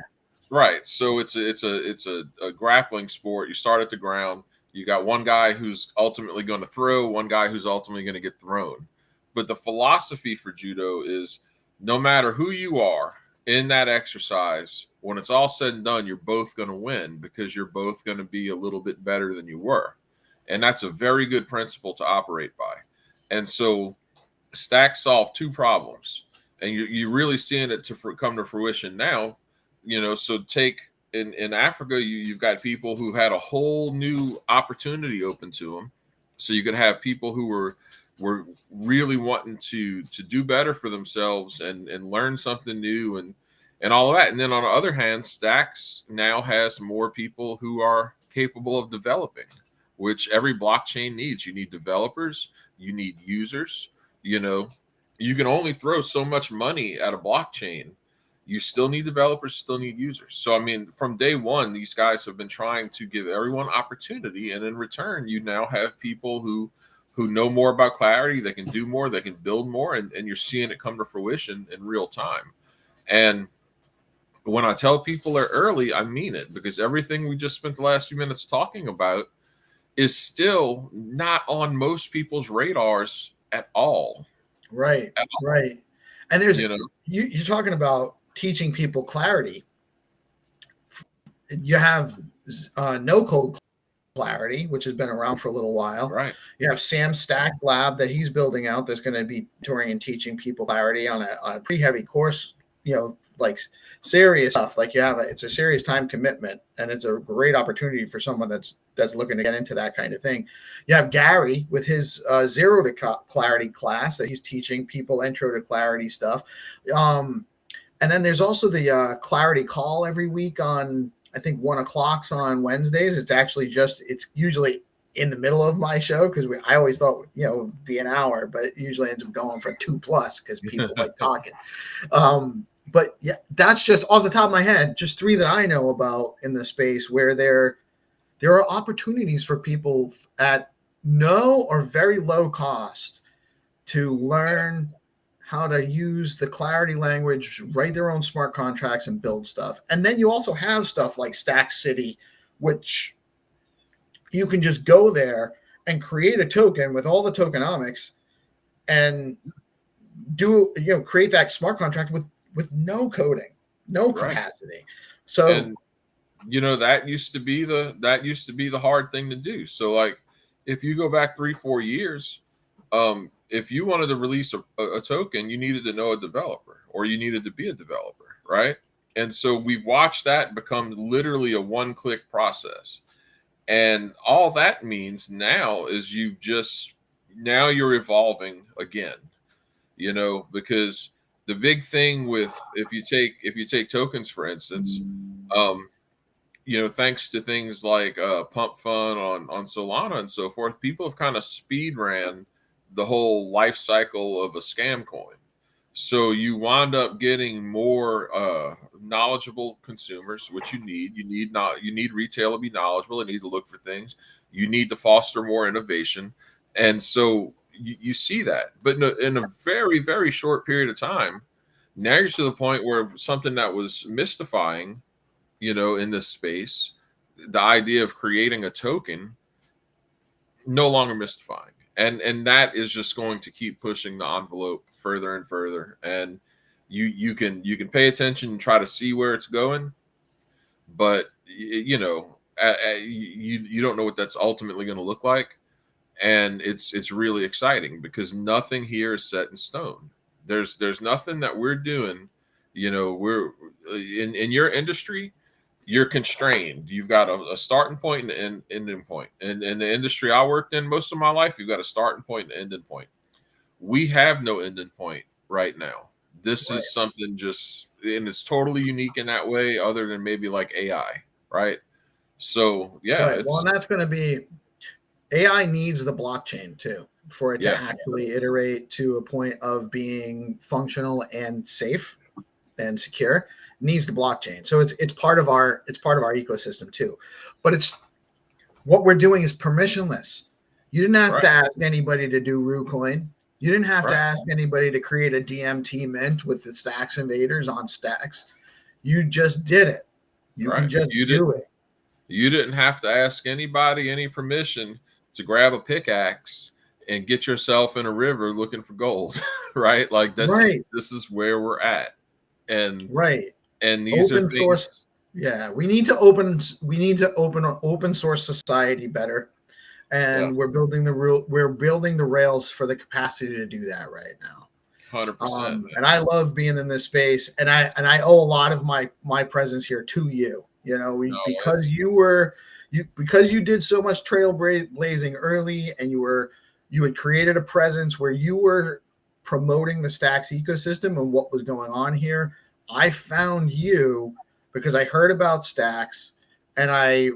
Right. So it's a grappling sport. You start at the ground. You got one guy who's ultimately going to throw, one guy who's ultimately going to get thrown. But the philosophy for judo is no matter who you are in that exercise, when it's all said and done, you're both going to win because you're both going to be a little bit better than you were. And that's a very good principle to operate by. And so Stacks solve two problems. And you're really seeing it come to fruition now. So take in Africa, you've got people who had a whole new opportunity open to them. So you could have people who were really wanting to do better for themselves and learn something new and all of that. And then on the other hand, Stacks now has more people who are capable of developing, which every blockchain needs. You need developers, you need users. You can only throw so much money at a blockchain. You still need developers, still need users. So, I mean, from day one, these guys have been trying to give everyone opportunity. And in return, you now have people who know more about Clarity, they can do more, they can build more, and you're seeing it come to fruition in real time. And when I tell people they're early, I mean it, because everything we just spent the last few minutes talking about is still not on most people's radars at all. Right. And there's you're talking about teaching people Clarity. You have no code Clarity, which has been around for a little while. Right. You have Sam Stack's lab that he's building out that's going to be touring and teaching people Clarity on a pretty heavy course, like serious stuff. Like it's a serious time commitment, and it's a great opportunity for someone that's looking to get into that kind of thing. You have Gary with his Zero to Clarity class that he's teaching people intro to Clarity stuff. And then there's also the Clarity call every week on, I think, 1:00 on Wednesdays. It's usually in the middle of my show because I always thought, it would be an hour, but it usually ends up going for 2+ because people like talking. But yeah, that's just off the top of my head, just 3 that I know about in the space where there are opportunities for people at no or very low cost to learn how to use the Clarity language, write their own smart contracts, and build stuff. And then you also have stuff like Stack City, which you can just go there and create a token with all the tokenomics and create that smart contract with no coding, no capacity. So, and that used to be the hard thing to do. So, like, if you go back 3-4 years, if you wanted to release a token, you needed to know a developer or you needed to be a developer, right? And so we've watched that become literally a one-click process. And all that means now is you're evolving again, because the big thing with if you take tokens, for instance, thanks to things like Pump Fun on Solana and so forth, people have kind of speed ran the whole life cycle of a scam coin. So you wind up getting more knowledgeable consumers, which you need. You need retail to be knowledgeable. You need to look for things. You need to foster more innovation, and so you see that. But in a very, very short period of time, now you're to the point where something that was mystifying, in this space, the idea of creating a token, no longer mystifying, and that is just going to keep pushing the envelope further and further. And you can pay attention and try to see where it's going, but you don't know what that's ultimately going to look like. And it's really exciting because nothing here is set in stone. There's nothing that we're doing. We're in your industry, you're constrained. You've got a starting point and an ending point. And in the industry I worked in most of my life, you've got a starting point and an ending point. We have no ending point right now. This Right. is something and it's totally unique in that way, other than maybe like AI, right? So yeah, Right. Well, and that's going to be AI needs the blockchain too for it to yeah, actually iterate to a point of being functional and safe and secure. It needs the blockchain. So it's part of our ecosystem too. But it's what we're doing is permissionless. You didn't have right, to ask anybody to do RuCoin. You didn't have to right, ask anybody to create a DMT mint with the Stacks invaders on Stacks. You just did it. You can right. just do it. You didn't have to ask anybody any permission to grab a pickaxe and get yourself in a river looking for gold, right? Like Right. this is where we're at. And Right. and these are Open source. things. Yeah, we need to open open source society better, Yeah, and we're building the rails for the capacity to do that right now. 100%. And I love being in this space, and I owe a lot of my presence here to you. No, Because you did so much trailblazing early, and you had created a presence where you were promoting the Stacks ecosystem and what was going on here. I found you because I heard about Stacks, and I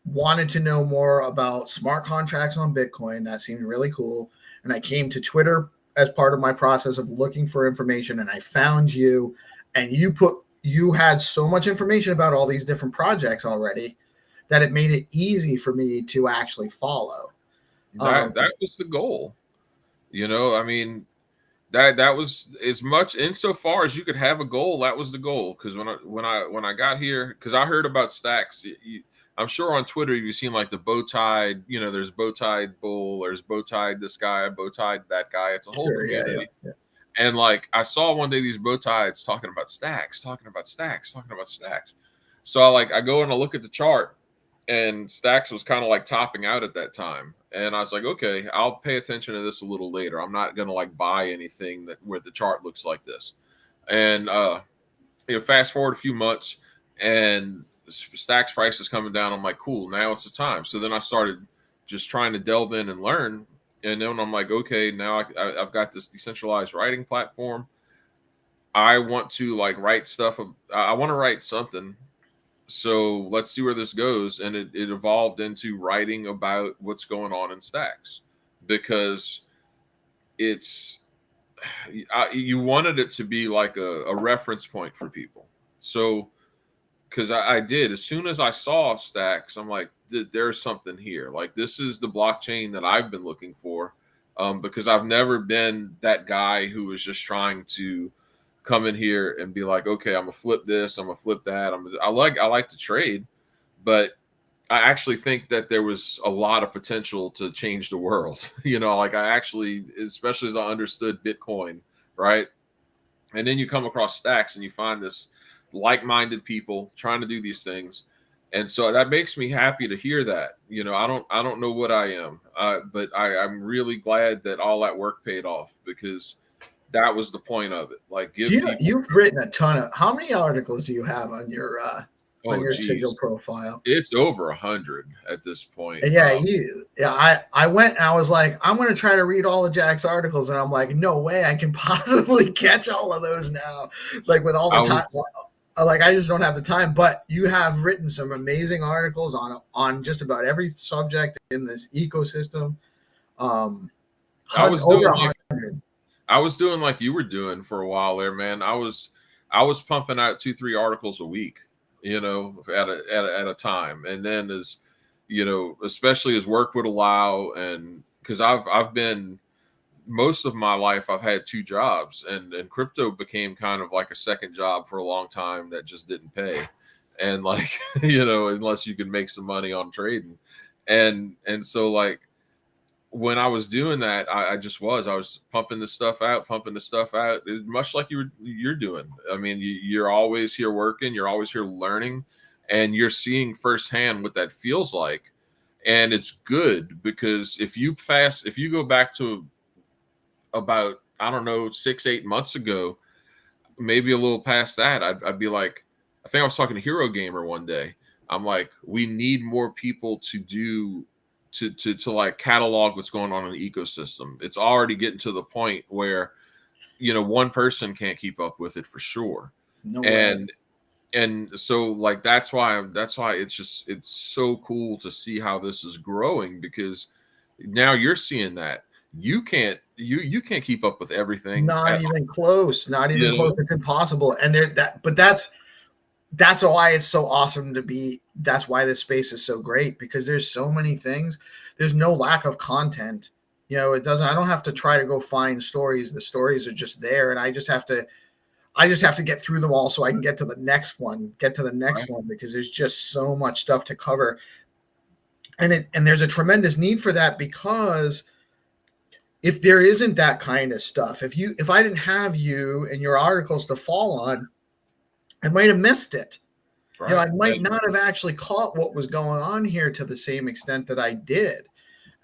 wanted to know more about smart contracts on Bitcoin. That seemed really cool. And I came to Twitter as part of my process of looking for information, and I found you, and you had so much information about all these different projects already that it made it easy for me to actually follow. that was the goal. I mean, that was as much insofar as you could have a goal. That was the goal. Because when I got here, because I heard about Stacks, I'm sure on Twitter you've seen like the bow tied. There's bow tied bull, there's bow tied this guy, bow tied that guy. It's a whole community. Yeah. And like I saw one day these bow ties talking about Stacks, talking about Stacks, talking about Stacks. So I go and I look at the chart, and Stacks was kind of like topping out at that time. And I was like, okay, I'll pay attention to this a little later. I'm not gonna like buy anything where the chart looks like this. And fast forward a few months, and Stacks price is coming down. I'm like, cool, now it's the time. So then I started just trying to delve in and learn. And then I'm like, okay, now I've got this decentralized writing platform. I want to like write stuff. I want to write something. So let's see where this goes. And it evolved into writing about what's going on in Stacks, because you wanted it to be like a reference point for people. So because I did, as soon as I saw Stacks, I'm like, there's something here. Like, this is the blockchain that I've been looking for, because I've never been that guy who was just trying to come in here and be like, okay, I'm gonna flip this, I'm gonna flip that. I like to trade, but I actually think that there was a lot of potential to change the world. Like I actually, especially as I understood Bitcoin, right? And then you come across Stacks and you find this like-minded people trying to do these things. And so that makes me happy to hear that. I don't know what I am, but I'm really glad that all that work paid off, because that was the point of it. Like, give people. You've written a ton of. How many articles do you have on your Sigil profile? It's over 100 at this point. Yeah, I went and I was like, I'm going to try to read all of Jack's articles, and I'm like, no way I can possibly catch all of those now. Like with all the time, like I just don't have the time. But you have written some amazing articles on just about every subject in this ecosystem. I was over doing 100. I was doing like you were doing for a while there, man. I was pumping out 2-3 articles a week, at a time, and then as especially as work would allow, and because I've been most of my life I've had two jobs, and crypto became kind of like a second job for a long time that just didn't pay, and like unless you can make some money on trading, and so like when I was doing that, I was pumping the stuff out, It was much like you're doing. I mean, you're always here working, you're always here learning, and you're seeing firsthand what that feels like. And it's good because if you go back to about, I don't know, 6-8 months ago, maybe a little past that, I'd be like, I think I was talking to Hero Gamer one day. I'm like, we need more people to do to like catalog what's going on in the ecosystem. It's already getting to the point where one person can't keep up with it for sure. No and way. and so like that's why it's so cool to see how this is growing, because now you're seeing that you can't keep up with everything Not at all, even close. Not even you close. know It's impossible. And that's why it's so awesome to be. That's why this space is so great, because there's so many things. There's no lack of content. It doesn't. I don't have to try to go find stories. The stories are just there, and I just have to get through them all so I can get to the next one. right, Because there's just so much stuff to cover, and there's a tremendous need for that, because if there isn't that kind of stuff, if I didn't have you and your articles to fall on, I might have missed it. right, I might and not have actually caught what was going on here to the same extent that I did.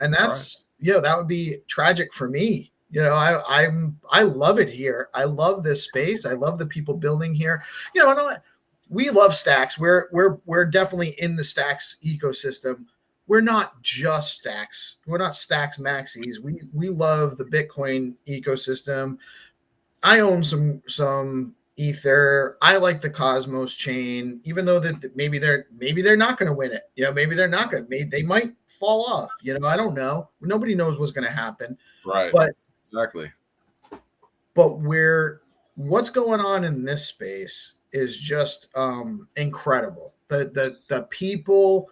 And right, that would be tragic for me. I love it here. I love this space. I love the people building here. We love Stacks. We're definitely in the Stacks ecosystem. We're not just Stacks. We're not Stacks maxis. We love the Bitcoin ecosystem. I own some Ether. I like the Cosmos chain, even though that maybe they're not going to win it. Maybe they're not going. They might fall off. I don't know. Nobody knows what's going to happen. right, But exactly, what's going on in this space is just incredible. The people,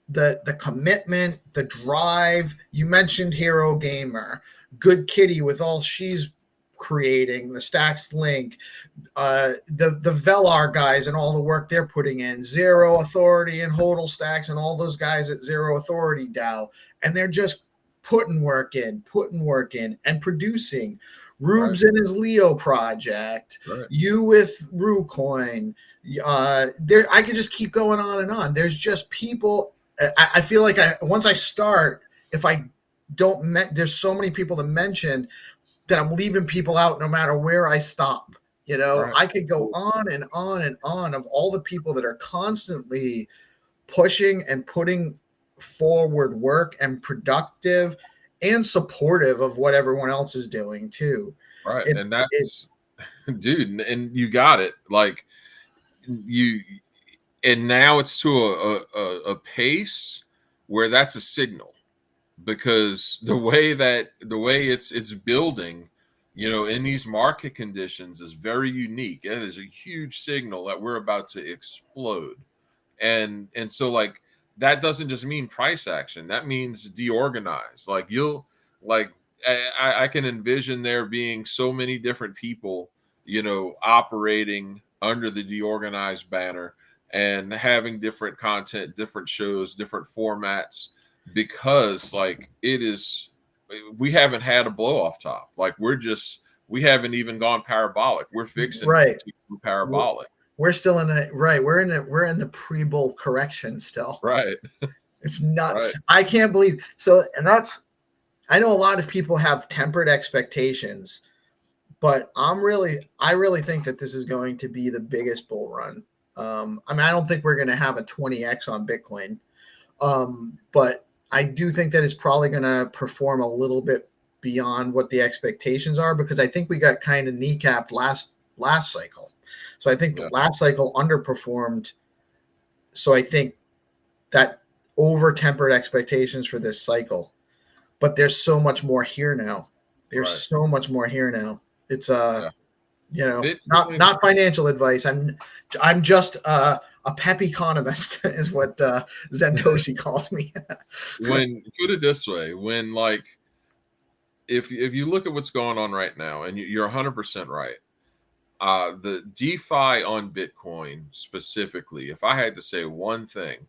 the commitment, the drive. You mentioned Hero Gamer, Good Kitty with all she's creating, the Stacks Link, the Velar guys and all the work they're putting in, ZeroAuthority and Hodl Stacks and all those guys at ZeroAuthority DAO, and they're just putting work in, and producing. right, Rubes in his Leo project, right, you with RuCoin. There, I could just keep going on and on. There's just people. I feel like once I start, if I don't, there's so many people to mention that I'm leaving people out no matter where I stop. right, I could go on and on and on of all the people that are constantly pushing and putting forward work and productive and supportive of what everyone else is doing too. right. And It that's dude, and you got it. Like you and now it's to a pace where that's a signal, because the way it's building, in these market conditions is very unique. It is a huge signal that we're about to explode. And so like that doesn't just mean price action. That means deorganized. Like you'll like I can envision there being so many different people, operating under the deorganized banner and having different content, different shows, different formats, because like we haven't had a blow off top. Like we haven't even gone parabolic. We're fixing right. to go parabolic. We're still in a right. We're in the pre-bull correction still. Right. It's Right. nuts. I can't believe so. And I know a lot of people have tempered expectations, but I really think that this is going to be the biggest bull run. I don't think we're going to have a 20x on Bitcoin, but I do think that it's probably going to perform a little bit beyond what the expectations are, because I think we got kind of kneecapped last cycle. So I think the Yeah. last cycle underperformed. So I think that over tempered expectations for this cycle, but there's so much more here now. There's Right. so much more here now. It's Yeah. you know, Bitcoin, not financial advice. I'm just a pep economist is what Zentoshi calls me. when put it this way, when like if you look at what's going on right now, and you're 100% right. The DeFi on Bitcoin specifically, if I had to say one thing,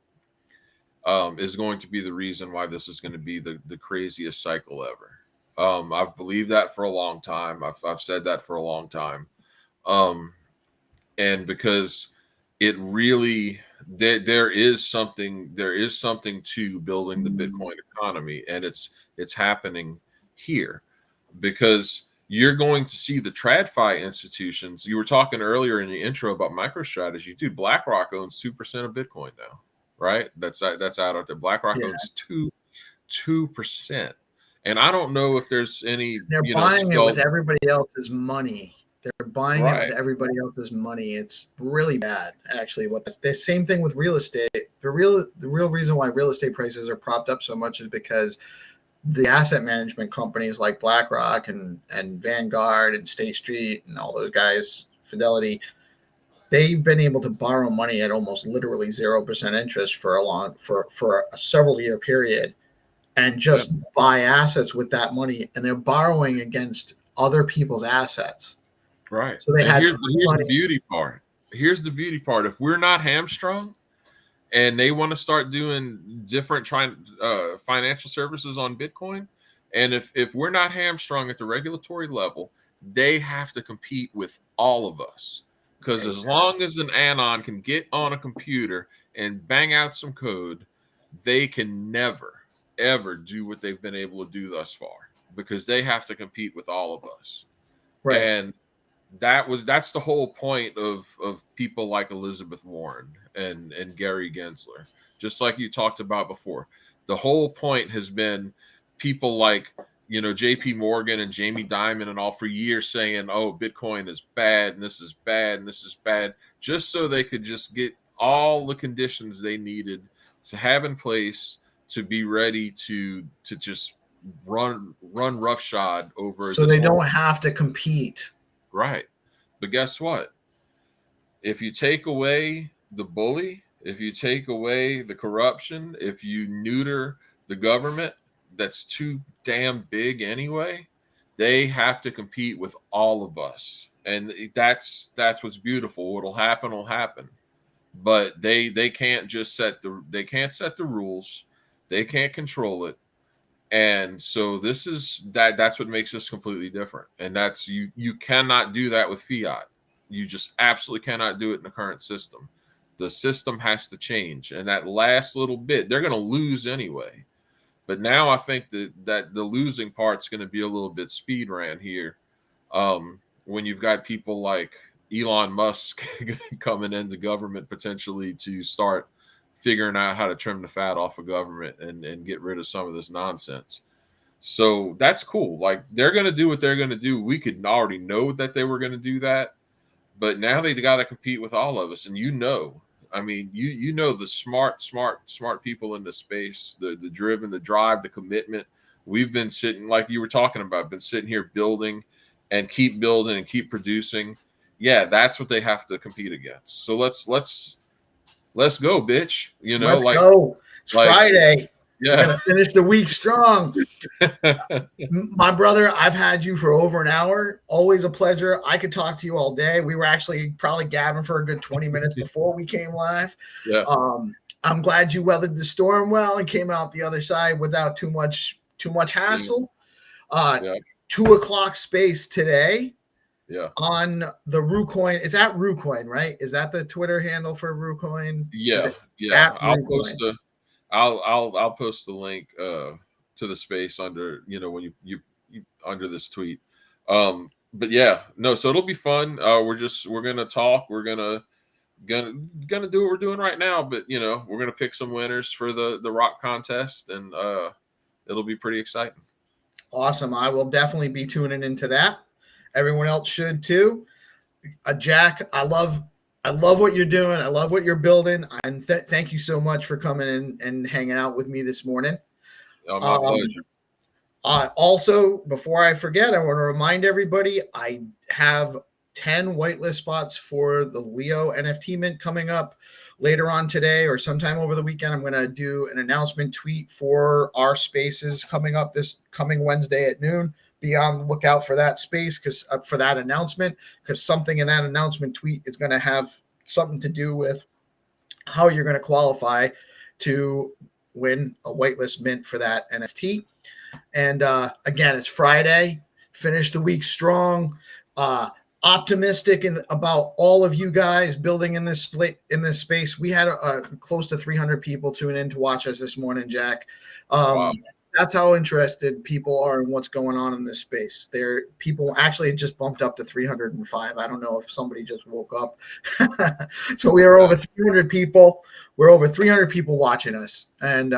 is going to be the reason why this is going to be the craziest cycle ever. I've believed that for a long time. I've said that for a long time. And because it really there is something to building the Bitcoin economy, and it's happening here because you're going to see the TradFi institutions. You were talking earlier in the intro about MicroStrategy. Dude, BlackRock owns 2% of Bitcoin now, right? That's out there. BlackRock owns 2%. And I don't know if there's any, They're buying it with everybody else's money. They're buying it with everybody else's money. It's really bad, actually. The same thing with real estate. The real reason why real estate prices are propped up so much is because the asset management companies like BlackRock and Vanguard and State Street and all those guys, Fidelity, they've been able to borrow money at almost literally 0% interest for a several year period, and just buy assets with that money, and they're borrowing against other people's assets. Right. So here's the beauty part. Here's the beauty part. If we're not hamstrung and they want to start doing different financial services on Bitcoin, and if we're not hamstrung at the regulatory level, they have to compete with all of us. Because as long as an anon can get on a computer and bang out some code, they can never, ever do what they've been able to do thus far, because they have to compete with all of us. Right. And that's the whole point of people like Elizabeth Warren and Gary Gensler. Just like you talked about before, the whole point has been people like, JP Morgan and Jamie Dimon and all for years saying, oh, Bitcoin is bad and this is bad and this is bad, just so they could just get all the conditions they needed to have in place to be ready to just run roughshod over, so they don't have to compete. Right. But guess what? If you take away the bully, if you take away the corruption, if you neuter the government that's too damn big anyway, they have to compete with all of us. And that's what's beautiful. What'll happen will happen. But they can't just set the rules. They can't control it. And so that's what makes this completely different. And that's you cannot do that with fiat. You just absolutely cannot do it in the current system. The system has to change. And that last little bit, they're going to lose anyway. But now I think that the losing part's going to be a little bit speed ran here. When you've got people like Elon Musk coming into government potentially to start figuring out how to trim the fat off of government and get rid of some of this nonsense. So that's cool. Like, they're going to do what they're going to do. We could already know that they were going to do that, but now they got to compete with all of us. And I mean, you know, the smart people in the space, the driven, the drive, the commitment. We've been sitting, like you were talking about, been sitting here building and keep building and keep producing. Yeah, that's what they have to compete against. So let's go, bitch. Let's go. It's Friday. Yeah. We're gonna finish the week strong. My brother, I've had you for over an hour. Always a pleasure. I could talk to you all day. We were actually probably gabbing for a good 20 minutes before we came live. Yeah. I'm glad you weathered the storm well and came out the other side without too much hassle. 2:00 space today. Yeah. On the RuCoin. It's at RuCoin, right? Is that the Twitter handle for RuCoin? Yeah. I'll post the link to the space under, when you under this tweet. But yeah, no, so it'll be fun. We're gonna talk. We're gonna do what we're doing right now, but we're gonna pick some winners for the rock contest, and it'll be pretty exciting. Awesome. I will definitely be tuning into that. Everyone else should too. Jack, I love what you're doing. I love what you're building. And thank you so much for coming in and hanging out with me this morning. My pleasure. Also, before I forget, I want to remind everybody I have 10 whitelist spots for the Leo NFT mint coming up later on today or sometime over the weekend. I'm going to do an announcement tweet for our spaces coming up this coming Wednesday at noon. Be on the lookout for that space, because for that announcement, because something in that announcement tweet is going to have something to do with how you're going to qualify to win a whitelist mint for that NFT. And again, it's Friday. Finish the week strong. Optimistic about all of you guys building in this space. We had close to 300 people tune in to watch us this morning, Jack. Wow. That's how interested people are in what's going on in this space. People actually just bumped up to 305. I don't know if somebody just woke up. So we are over 300 people. We're over 300 people watching us, and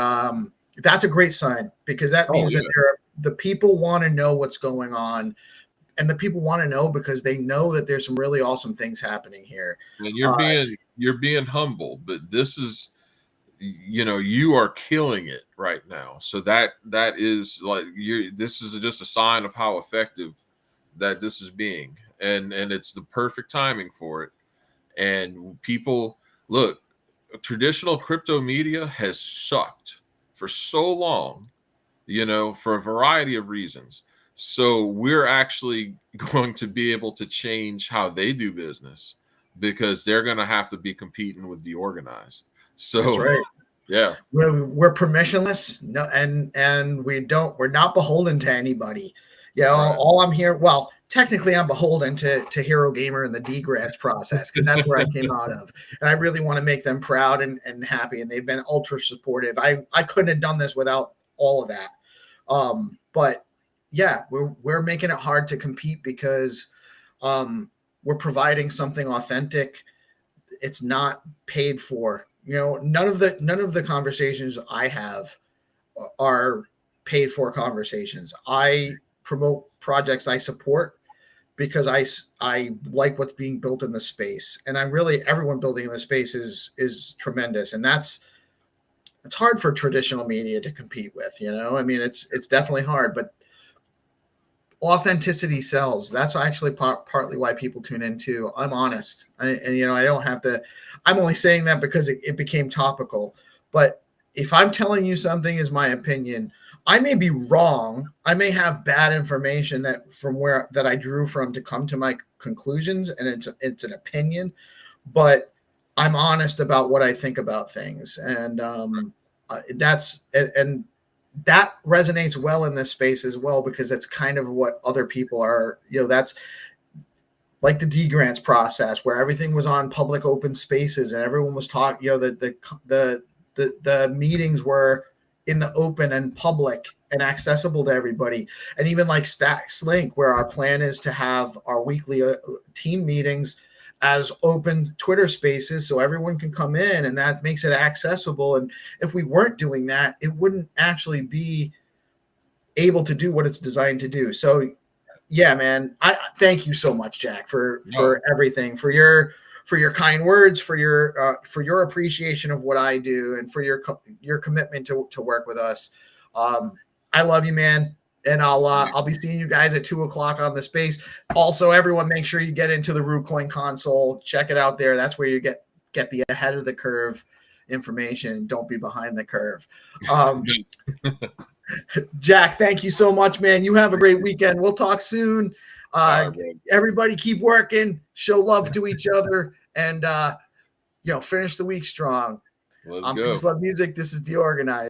that's a great sign, because that means that the people want to know what's going on. And the people want to know because they know that there's some really awesome things happening here. And you're being humble, but this is, you are killing it right now. So that is like this is just a sign of how effective that this is being, and it's the perfect timing for it. And people, look, traditional crypto media has sucked for so long, for a variety of reasons. So we're actually going to be able to change how they do business, because they're going to have to be competing with DeOrganized. So that's right. Yeah, we're permissionless, no, and we're not beholden to anybody. Right. All I'm here. Well, technically, I'm beholden to Hero Gamer and the D grants process, because that's where I came out of, and I really want to make them proud and happy. And they've been ultra supportive. I couldn't have done this without all of that. But yeah, we're making it hard to compete, because we're providing something authentic. It's not paid for. None of the conversations I have are paid for conversations. I promote projects I support because I like what's being built in the space, and everyone building in the space is tremendous, and it's hard for traditional media to compete with. I mean, it's definitely hard, but authenticity sells. That's actually partly why people tune in too. I'm honest, I don't have to. I'm only saying that because it became topical. But if I'm telling you something is my opinion, I may be wrong. I may have bad information that I drew from to come to my conclusions, and it's an opinion. But I'm honest about what I think about things, and that resonates well in this space as well, because that's kind of what other people are, that's like the D grants process, where everything was on public open spaces and everyone was talking, the meetings were in the open and public and accessible to everybody. And even like Stacks Link, where our plan is to have our weekly team meetings as open Twitter spaces, so everyone can come in, and that makes it accessible. And if we weren't doing that, it wouldn't actually be able to do what it's designed to do. So yeah, man, I thank you so much, Jack, for everything, for your kind words, for your appreciation of what I do, and for your commitment to work with us. I love you, man. And I'll be seeing you guys at 2:00 on the space. Also, everyone, make sure you get into the RooCoin console. Check it out there. That's where you get the ahead of the curve information. Don't be behind the curve. Jack, thank you so much, man. You have a great weekend. We'll talk soon. Everybody keep working, show love to each other, and finish the week strong. Let's go. Peace Love Music. This is DeOrganized.